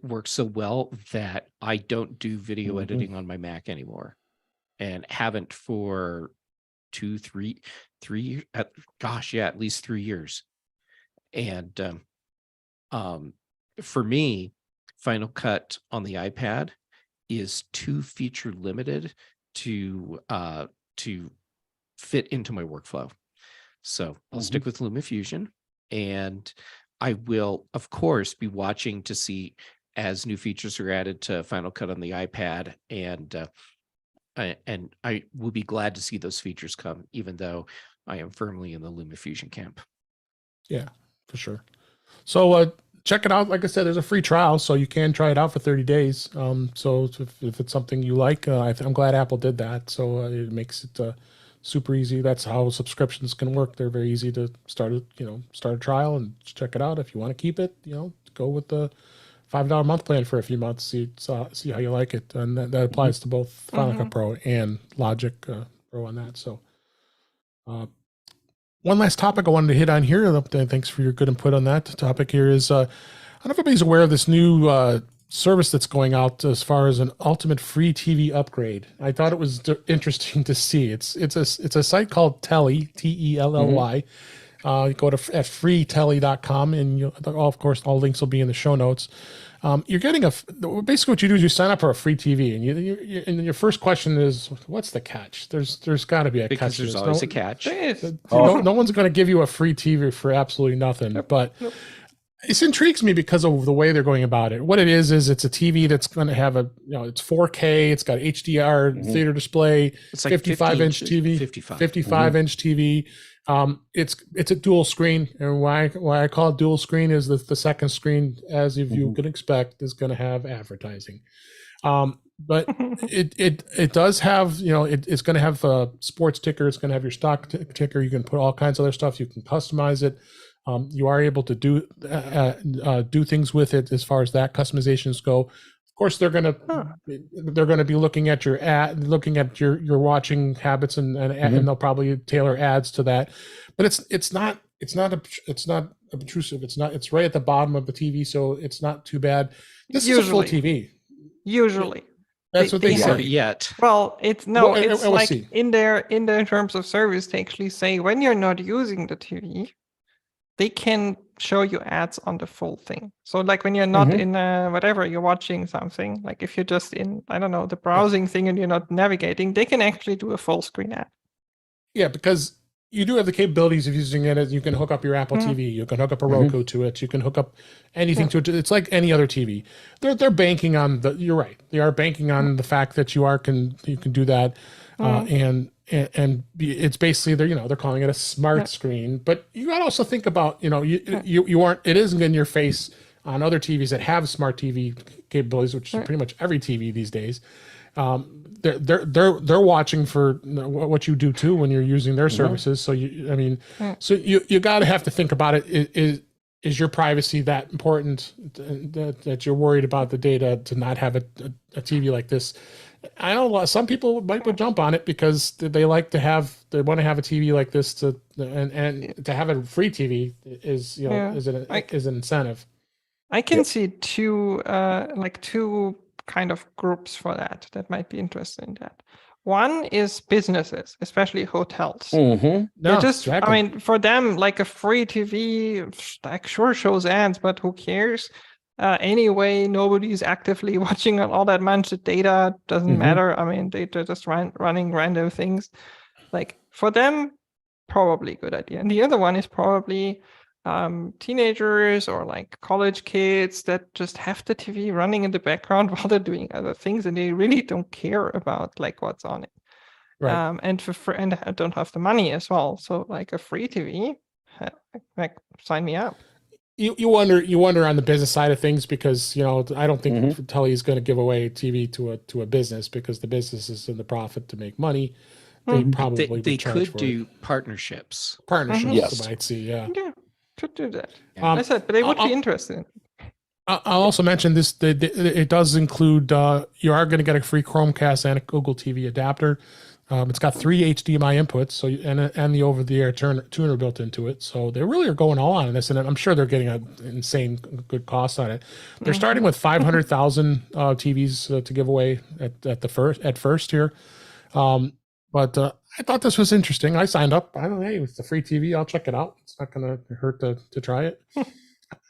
S1: works so well that I don't do video editing on my Mac anymore, and haven't for 3 years. At least 3 years. And for me, Final Cut on the iPad is too feature limited to fit into my workflow. So I'll stick with LumaFusion, and I will, of course, be watching to see as new features are added to Final Cut on the iPad, and I will be glad to see those features come, even though I am firmly in the LumaFusion camp. Yeah,
S2: for sure. So check it out. Like I said, there's a free trial, so you can try it out for 30 days. So if it's something you like, I'm glad Apple did that. So it makes it super easy. That's how subscriptions can work. They're very easy to start a trial and check it out. If you want to keep it, go with the $5 month plan for a few months. See how you like it, and that applies to both Final Cut Pro and Logic Pro on that. So, one last topic I wanted to hit on here. Thanks for your good input on that topic. Here is I don't know if everybody's aware of this new service that's going out as far as an ultimate free TV upgrade. I thought it was interesting to see. It's a site called Telly, Telly. You go to freetelly.com, and of course, all links will be in the show notes. You're getting basically what you do is you sign up for a free TV, and your first question is, what's the catch? There's got to be a catch.
S1: Because there's always a catch.
S2: No one's going to give you a free TV for absolutely nothing. But this intrigues me because of the way they're going about it. What it is it's a TV that's going to have it's 4K. It's got HDR theater display. It's like 55-inch TV. 55-inch TV. It's a dual screen, and why I call it dual screen is that the second screen, as if you could expect, is going to have advertising. But it does have, it's going to have a sports ticker. It's going to have your stock ticker. You can put all kinds of other stuff. You can customize it. You are able to do things with it as far as that customizations go. Of course, they're going to be looking at your watching habits, and they'll probably tailor ads to that. But it's not obtrusive. It's right at the bottom of the TV, so it's not too bad. This is a full TV.
S4: Usually.
S2: That's what they say.
S1: Yet.
S4: Well, it's
S2: we'll
S4: like
S2: see.
S4: in their terms of service, they actually say when you're not using the TV, they can show you ads on the full thing. So like when you're not in whatever, you're watching something, like if you're just in, I don't know, the browsing thing and you're not navigating, they can actually do a full screen ad.
S2: Yeah, because you do have the capabilities of using it as you can hook up your Apple TV, you can hook up a Roku to it, you can hook up anything to it. It's like any other TV. They're banking on you're right. They are banking on the fact that you can do that. And it's basically they're calling it a smart screen, but you got to also think about, you aren't, it isn't in your face on other TVs that have smart TV capabilities, which is pretty much every TV these days. They're watching for what you do too when you're using their services. So you got to have to think about it. Is your privacy that important that you're worried about the data to not have a TV like this? I know some people might jump on it because they want to have a TV like this and to have a free TV is an incentive.
S4: I can see two kind of groups for that might be interested in that. One is businesses, especially hotels.
S2: Exactly.
S4: For them, like a free TV, like sure shows ads, but who cares? Anyway, nobody's actively watching all that much. The data doesn't matter. They're just running random things. Like for them, probably a good idea. And the other one is probably teenagers or like college kids that just have the TV running in the background while they're doing other things, and they really don't care about like what's on it.
S2: Right.
S4: And and don't have the money as well. So like a free TV, like sign me up.
S2: You wonder on the business side of things because I don't think Telly is going to give away TV to a business because the business is in the profit to make money. They probably
S1: they could
S2: for
S1: do
S2: it.
S1: partnerships.
S3: Yes.
S2: I might see. Yeah,
S4: could do that.
S1: Yeah.
S4: I said, but they would be interested.
S2: I'll also mention this. It does include you are going to get a free Chromecast and a Google TV adapter. It's got 3 HDMI inputs, so and the over-the-air tuner built into it. So they really are going all on this, and I'm sure they're getting an insane good cost on it. They're starting with 500,000 TVs to give away at first here. But I thought this was interesting. I signed up. I don't know, hey, it's a free TV. I'll check it out. It's not going to hurt to try it.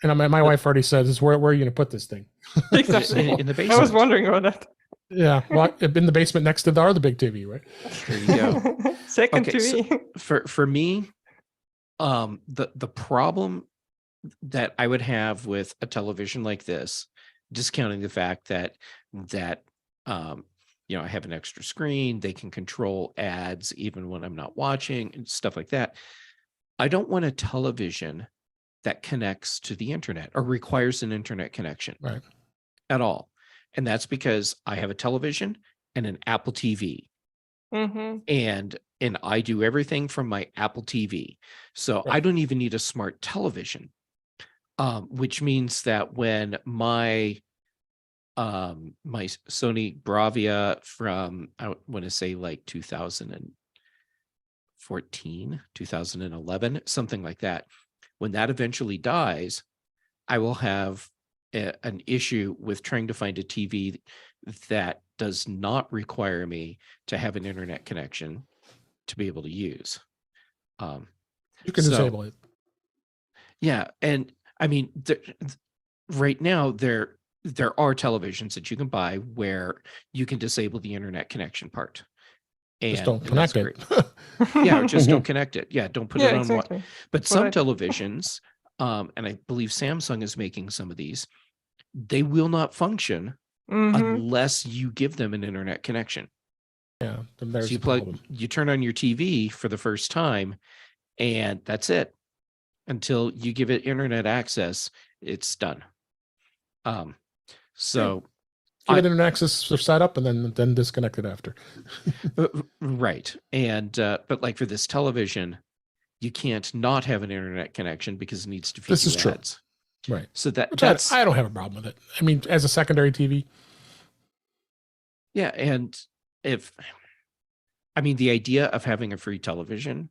S2: And my wife already says, where are you going to put this thing?
S4: Exactly.
S1: In the basement.
S4: I was wondering about that.
S2: Yeah, well, in the basement next to the other big TV, right?
S1: There you go.
S4: Second
S1: Okay,
S4: TV.
S1: For me, the problem that I would have with a television like this, discounting the fact that I have an extra screen, they can control ads even when I'm not watching and stuff like that. I don't want a television that connects to the internet or requires an internet connection at all. And that's because I have a television and an Apple TV. And I do everything from my Apple TV. So I don't even need a smart television, which means that when my Sony Bravia from, I want to say like 2014, 2011, something like that, when that eventually dies, I will have an issue with trying to find a TV that does not require me to have an internet connection to be able to use.
S2: You can disable it.
S1: Yeah. And I mean, right now there are televisions that you can buy where you can disable the internet connection part. And
S2: just don't connect it.
S1: Yeah, just don't connect it. Yeah, don't put it on
S4: exactly.
S1: But some televisions, and I believe Samsung is making some of these, they will not function unless you give them an internet connection.
S2: Yeah, then there's
S1: so you turn on your TV for the first time, and that's it. Until you give it internet access, it's done. So
S2: Give it internet access for setup and then disconnect it after.
S1: right. And but like for this television, you can't not have an internet connection because it needs to feed
S2: This
S1: you
S2: is true.
S1: ads.
S2: Right.
S1: So
S2: that's I don't have a problem with it. I mean, as a secondary TV.
S1: Yeah, and the idea of having a free television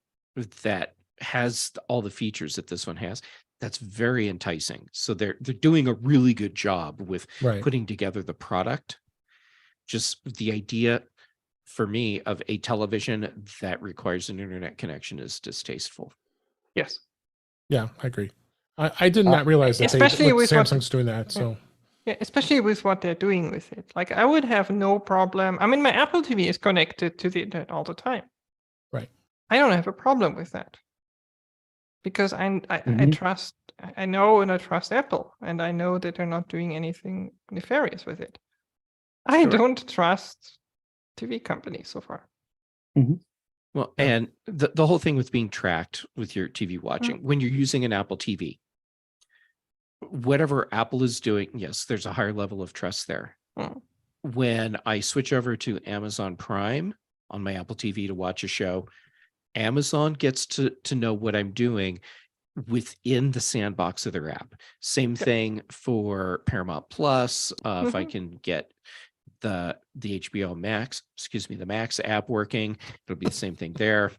S1: that has all the features that this one has, that's very enticing. So they're doing a really good job with putting together the product. Just the idea for me of a television that requires an internet connection is distasteful.
S4: Yes.
S2: Yeah, I agree. I did not realize that
S4: especially with
S2: Samsung's doing that. So
S4: yeah, especially with what they're doing with it. Like I would have no problem. I mean, my Apple TV is connected to the internet all the time.
S2: Right.
S4: I don't have a problem with that. Because I trust, I know and I trust Apple, and I know that they're not doing anything nefarious with it. I don't trust TV companies so far.
S1: Well, and the whole thing with being tracked with your TV watching, when you're using an Apple TV, whatever Apple is doing, yes, there's a higher level of trust there. When I switch over to Amazon Prime on my Apple TV to watch a show, Amazon gets to know what I'm doing within the sandbox of their app. Same thing for Paramount Plus. If I can get the HBO Max, the Max app working, it'll be the same thing there.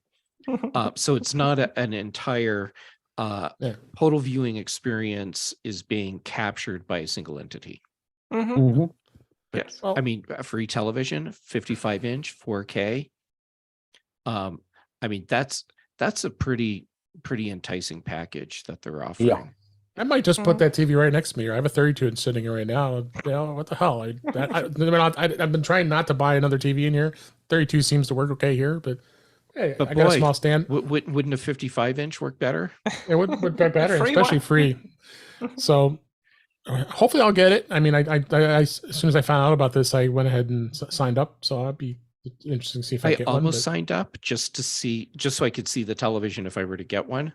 S1: So it's not an entire total viewing experience is being captured by a single entity. But,
S4: yes.
S1: I mean, free television, 55-inch, 4K. I mean, that's a pretty enticing package that they're offering.
S3: Yeah.
S2: I might just put that TV right next to me. I have a 32-inch sitting here right now. You know, what the hell? I've been trying not to buy another TV in here. 32 seems to work okay here, but hey, I got a small stand.
S1: Wouldn't a 55-inch work better?
S2: It would work better, especially free. So hopefully I'll get it. I mean, I as soon as I found out about this, I went ahead and signed up. So I'd be interesting to see if I get one.
S1: I almost signed up just so I could see the television if I were to get one.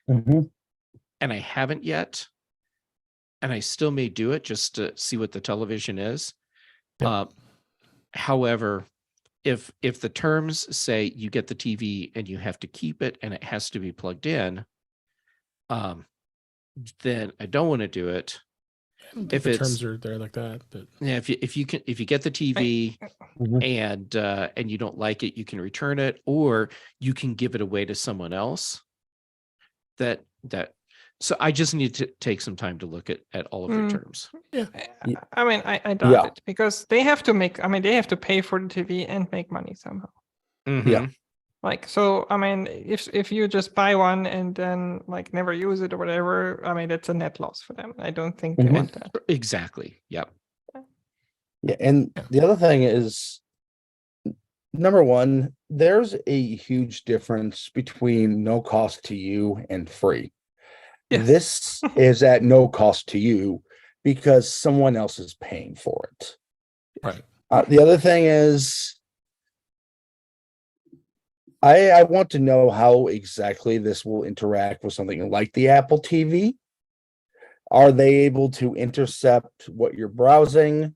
S1: And I haven't yet. And I still may do it just to see what the television is. However, if the terms say you get the TV and you have to keep it and it has to be plugged in, then I don't want to do it.
S2: If the terms are there like that, but
S1: yeah, if you get the TV and you don't like it, you can return it, or you can give it away to someone else. So I just need to take some time to look at all of their terms.
S4: Yeah. I mean, I doubt it because they have to they have to pay for the TV and make money somehow.
S3: Yeah.
S4: Like, so, I mean, if you just buy one and then like never use it or whatever, I mean, it's a net loss for them. I don't think they want that.
S1: Exactly. Yep.
S3: Yeah. And the other thing is, number one, there's a huge difference between no cost to you and free. Yes. This is at no cost to you because someone else is paying for it.
S2: Right.
S3: The other thing is, I want to know how exactly this will interact with something like the Apple TV. Are they able to intercept what you're browsing?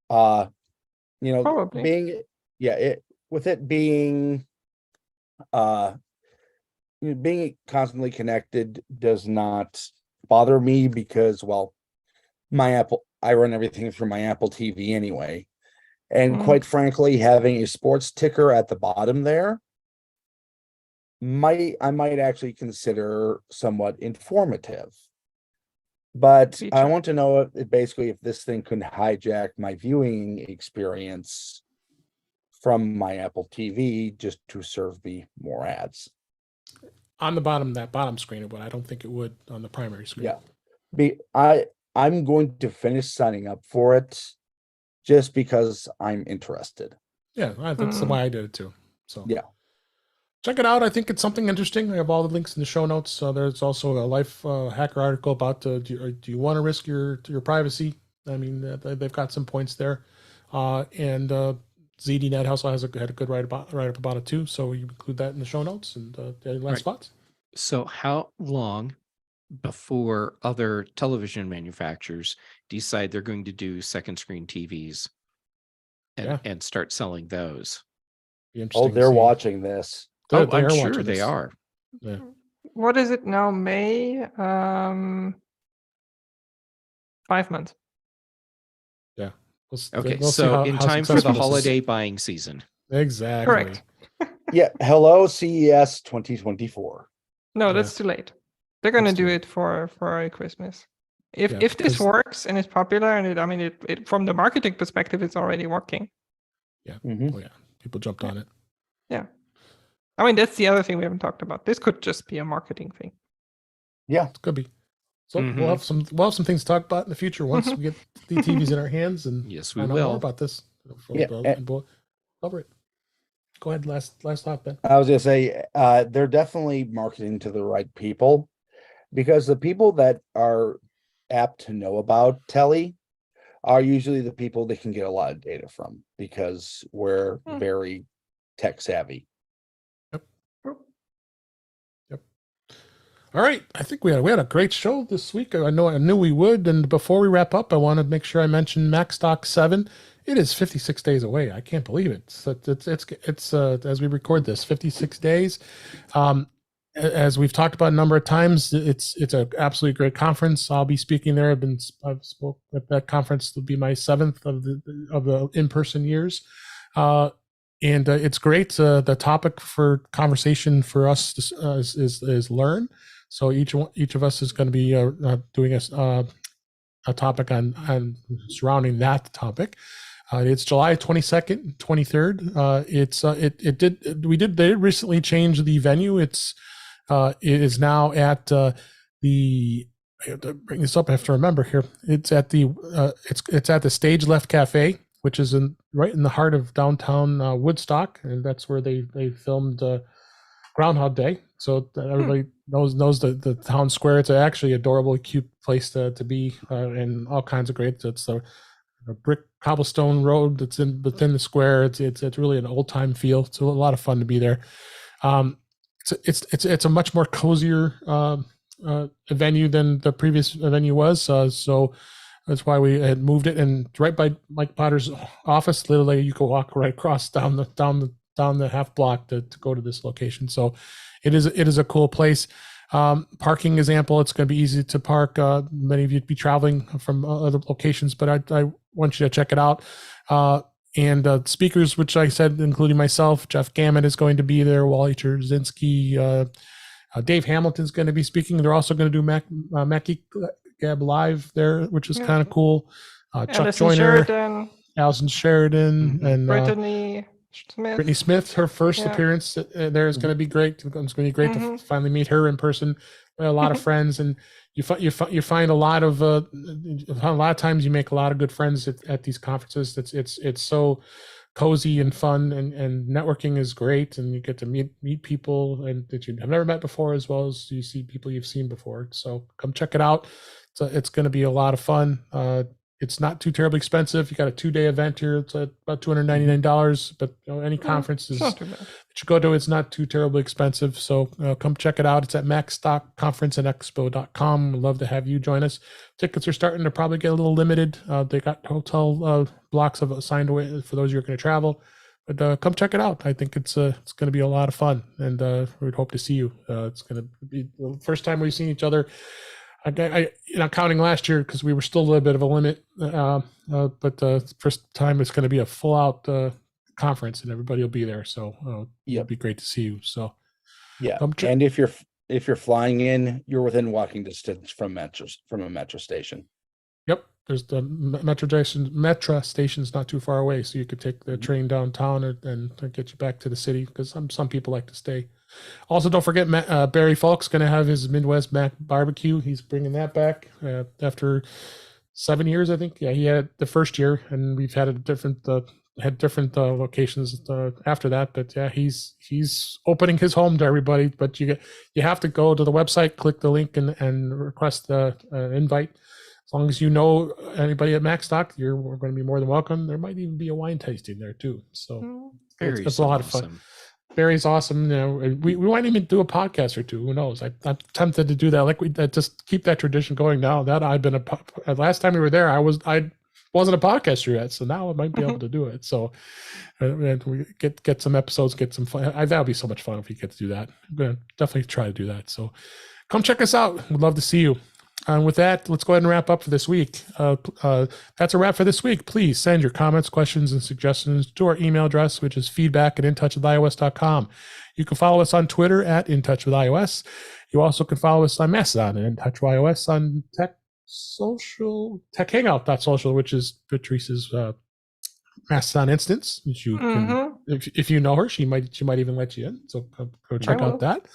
S3: Probably. Being constantly connected does not bother me because, well, I run everything through my Apple TV anyway. And quite frankly, having a sports ticker at the bottom there I might actually consider somewhat informative. But I want to know if this thing can hijack my viewing experience from my Apple TV just to serve me more ads.
S2: On the bottom screen it would. I don't think it would on the primary screen.
S3: Yeah. I'm going to finish signing up for it just because I'm interested.
S2: Yeah, that's the way I did it too. So
S3: yeah,
S2: check it out. I think it's something interesting. I have all the links in the show notes. So there's also a Life Hacker article about do you want to risk your privacy? I mean, they've got some points there, and ZDNet also had a good write up about it too. So you include that in the show notes. And any last thoughts?
S1: So how long before other television manufacturers decide they're going to do second screen TVs and start selling those?
S3: Oh, they're watching this.
S1: I'm sure they are.
S2: Yeah.
S4: What is it now? May? 5 months.
S2: Yeah.
S1: Okay,
S2: we'll see
S1: so
S2: how
S1: in time for
S2: successful
S1: the
S2: this is.
S1: holiday buying season.
S2: Exactly.
S4: Correct.
S3: Yeah. Hello, CES 2024.
S4: No,
S2: Yeah.
S4: that's too late. They're gonna
S2: That's
S4: do
S2: too
S4: it for Christmas. If
S2: Yeah,
S4: this
S2: because-
S4: works and it's popular, and it from the marketing perspective, it's already working.
S3: Mhm.
S2: Oh yeah, people jumped on it.
S4: Yeah. I mean, that's the other thing we haven't talked about. This could just be a marketing thing.
S3: Yeah.
S2: It could be. So
S1: Mhm.
S2: we'll have some things to talk about in the future once we get the TVs in our hands and
S1: Yes, we
S2: find out more
S1: will.
S2: about this.
S3: Yeah,
S2: And we'll cover it. Go ahead, last thought, Ben.
S3: I was gonna say, they're definitely marketing to the right people, because the people that are apt to know about telly are usually the people they can get a lot of data from, because we're very tech savvy.
S2: All right, I think we had a great show this week. I knew we would. And before we wrap up, I want to make sure I mention MacStock 7. It is 56 days away. I can't believe it. It's as we record this, 56 days. As we've talked about a number of times, it's an absolutely great conference. I'll be speaking there. I've spoke at that conference. It'll be my 7th of the in-person years. And it's great. The topic for conversation for us is learn. So each of us is going to be doing a topic on surrounding that topic. It's July 22nd, 23rd. They recently changed the venue. It is now at the. I have to bring this up. I have to remember here. It's at the it's at the Stage Left Cafe, which is right in the heart of downtown Woodstock, and that's where they filmed Groundhog Day. So that everybody knows the town square. It's actually adorable, cute place to be, and all kinds of great. It's a brick cobblestone road that's within the square. It's really an old time feel. It's a lot of fun to be there. It's a much more cozier venue than the previous venue was. So that's why we had moved it, and right by Mike Potter's office, literally you can walk right across down the half block to go to this location. So it is a cool place. Parking is ample. It's going to be easy to park. Many of you be traveling from other locations, but I want you to check it out. And speakers, which I said, including myself, Jeff Gammon is going to be there. Wally Czerzinski, Dave Hamilton's going to be speaking. They're also going to do Mackie Gab Live there, which is kind of cool. Chuck Joyner, Allison Sheridan, and Brittany Smith. Her first appearance there is going to be great. It's going to be great to finally meet her in person. A lot of friends, and you find a lot of times you make a lot of good friends at these conferences. It's so cozy and fun, and networking is great, and you get to meet people and that you have never met before, as well as you see people you've seen before. So come check it out. It's going to be a lot of fun. It's not too terribly expensive. You got a 2-day event here. It's about $299, but any conferences that you go to, it's not too terribly expensive. So come check it out. It's at macstockconferenceandexpo.com. We'd love to have you join us. Tickets are starting to probably get a little limited. They got hotel blocks assigned away for those who are going to travel. But come check it out. I think it's going to be a lot of fun, and we'd hope to see you. It's going to be the first time we've seen each other. I counting last year, because we were still a little bit of a limit, but first time it's going to be a full out conference, and everybody will be there. So it'll be great to see you. So
S3: yeah, and if you're flying in, you're within walking distance from a metro station.
S2: Yep, there's the metro station's not too far away, so you could take the train downtown and get you back to the city, because some people like to stay. Also, don't forget Barry Falk's going to have his Midwest Mac barbecue. He's bringing that back after 7 years, I think. Yeah, he had the first year, and we've had different locations after that. But yeah, he's opening his home to everybody. But you have to go to the website, click the link, and request the invite. as long as you know anybody at MacStock, we're going to be more than welcome. There might even be a wine tasting there too. So it's a lot of fun. Barry's awesome. You know, we might even do a podcast or two. Who knows? I'm tempted to do that. Like just keep that tradition going. Now that I've been last time we were there, I wasn't a podcaster yet, so now I might be able to do it. So we get some episodes, get some fun. That would be so much fun if we get to do that. I'm gonna definitely try to do that. So come check us out. We'd love to see you. And with that, let's go ahead and wrap up for this week. That's a wrap for this week. Please send your comments, questions, and suggestions to our email address, which is feedback@intouchwithios.com. You can follow us on Twitter @intouchwithios. You also can follow us on Mastodon and ITWIOS on techhangout.social, which is Patrice's Mastodon instance. Which you can, if you know her, she might even let you in. So go check out that.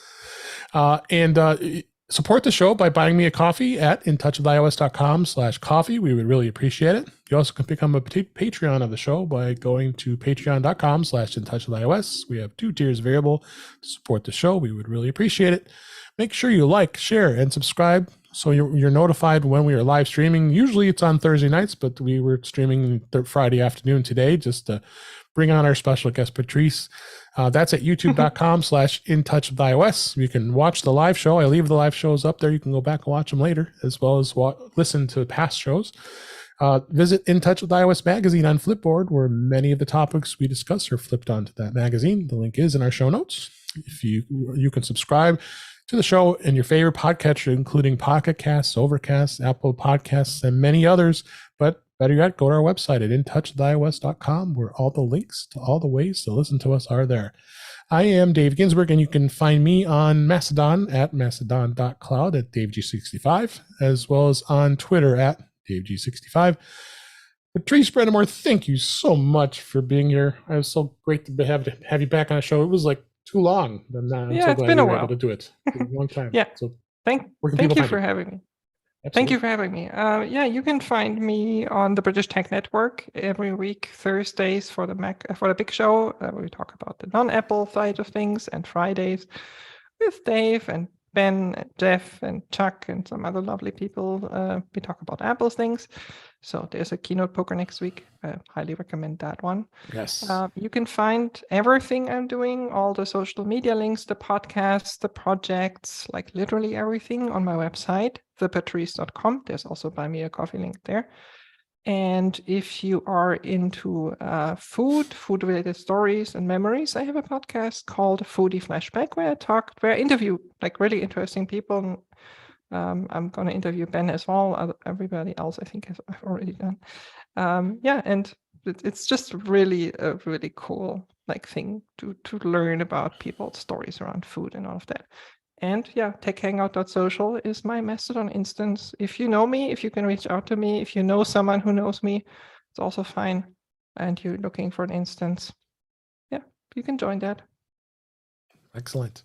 S2: And support the show by buying me a coffee at intouchwithios.com/coffee. We would really appreciate it. You also can become a Patreon of the show by going to patreon.com/intouchwithios. We have 2 tiers available to support the show. We would really appreciate it. Make sure you like, share, and subscribe so you're notified when we are live streaming. Usually it's on Thursday nights, but we were streaming Friday afternoon today just to bring on our special guest, Patrice. That's at youtube.com/intouchwithios. You can watch the live show. I leave the live shows up there. You can go back and watch them later, as well as listen to past shows. Visit In Touch with iOS magazine on Flipboard, where many of the topics we discuss are flipped onto that magazine. The link is in our show notes. If you can subscribe to the show in your favorite podcatcher, including Pocket Casts, Overcast, Apple Podcasts, and many others. But better yet, go to our website at intouchwithios.com, where all the links to all the ways to listen to us are there. I am Dave Ginsburg, and you can find me on Mastodon at mastodon.cloud at DaveG65, as well as on Twitter at DaveG65. Patrice Brandamore, thank you so much for being here. It was so great to have you back on the show. It was like too long. I'm so
S4: it's
S2: glad
S4: been
S2: we
S4: a
S2: were
S4: while.
S2: able to do it. It's been a long time.
S4: Yeah.
S2: So
S4: Thank you for having me.
S2: Absolutely.
S4: Thank you for having me. You can find me on the British Tech Network every week, Thursdays for the Big Show, where we talk about the non-Apple side of things, and Fridays with Dave and Ben and Jeff and Chuck and some other lovely people. We talk about Apple things. So there's a keynote poker next week. I highly recommend that one.
S2: Yes.
S4: You can find everything I'm doing, all the social media links, the podcasts, the projects, like literally everything on my website, thepatrice.com. There's also Buy Me a Coffee link there. And if you are into food-related stories and memories, I have a podcast called Foodie Flashback, where I interview like really interesting people. I'm going to interview Ben as well. Everybody else, I think, I've already done. And it's just really a really cool thing to learn about people's stories around food and all of that. And techhangout.social is my Mastodon instance. If you know me, if you can reach out to me, if you know someone who knows me, it's also fine. And you're looking for an instance, you can join that.
S2: Excellent.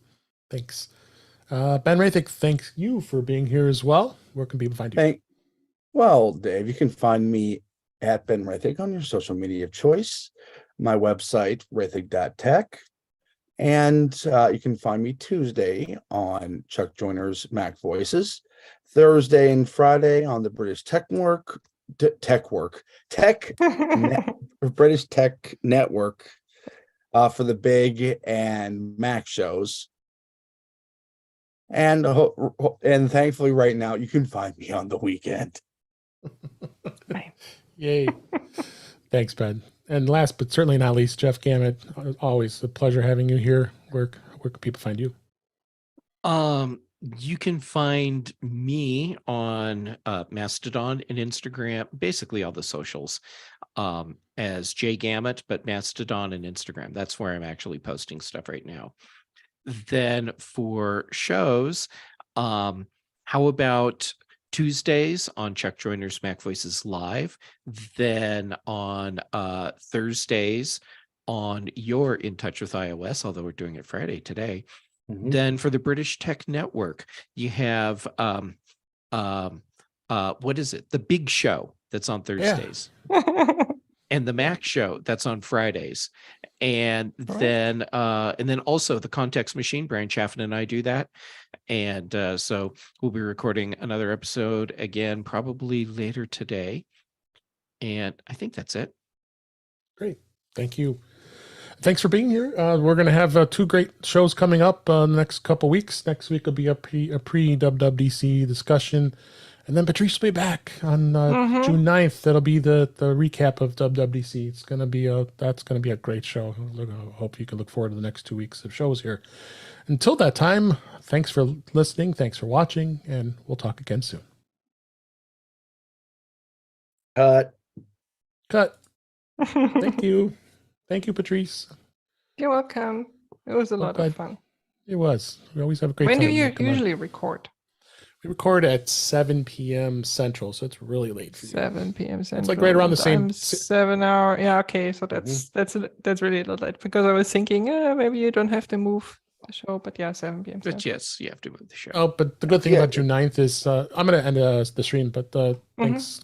S2: Thanks. Ben Rathick, thank you for being here as well. Where can people find you?
S3: Well, Dave, you can find me at Ben Rathick on your social media of choice, my website, rathick.tech. And you can find me Tuesday on Chuck Joyner's Mac Voices, Thursday and Friday on the British British Tech Network for the Big and Mac shows. And thankfully, right now, you can find me on the weekend.
S2: Yay! Thanks, Ben. And last but certainly not least, Jeff Gamet. Always a pleasure having you here. Where can people find you?
S1: You can find me on Mastodon and Instagram, basically all the socials, as Jay Gamet, but Mastodon and Instagram. That's where I'm actually posting stuff right now. Then for shows, how about Tuesdays on Chuck Joyner's Mac Voices Live, then on Thursdays on your In Touch with iOS, although we're doing it Friday today. Mm-hmm. Then for the British Tech Network, you have what is it? The Big Show that's on Thursdays. and the Mac show that's on Fridays. And
S4: Right.
S1: then also the Context Machine Brain, Chaffin and I do that. And so we'll be recording another episode again, probably later today. And I think that's it.
S2: Great. Thank you. Thanks for being here. We're going to have 2 great shows coming up the next couple weeks. Next week will be a pre-WWDC discussion. And then Patrice will be back on June 9th. That'll be the recap of WWDC. That's going to be a great show. I hope you can look forward to the next 2 weeks of shows here. Until that time, thanks for listening. Thanks for watching. And we'll talk again soon.
S3: Cut.
S2: Thank you. Thank you, Patrice.
S4: You're welcome. It was a lot of fun.
S2: It was. We always have a great
S4: When
S2: time.
S4: do you
S2: Come on.
S4: usually record?
S2: We record at 7 p.m. Central, so it's really late for you.
S4: 7 p.m. Central.
S2: It's like right around the same.
S4: I'm 7 hour. Yeah, okay. So that's really a little late because I was thinking maybe you don't have to move the show, but yeah, 7 p.m.
S1: But
S4: Central.
S1: yes, you have to move the show.
S2: Oh, but the good thing about June 9th is I'm going to end the stream, but thanks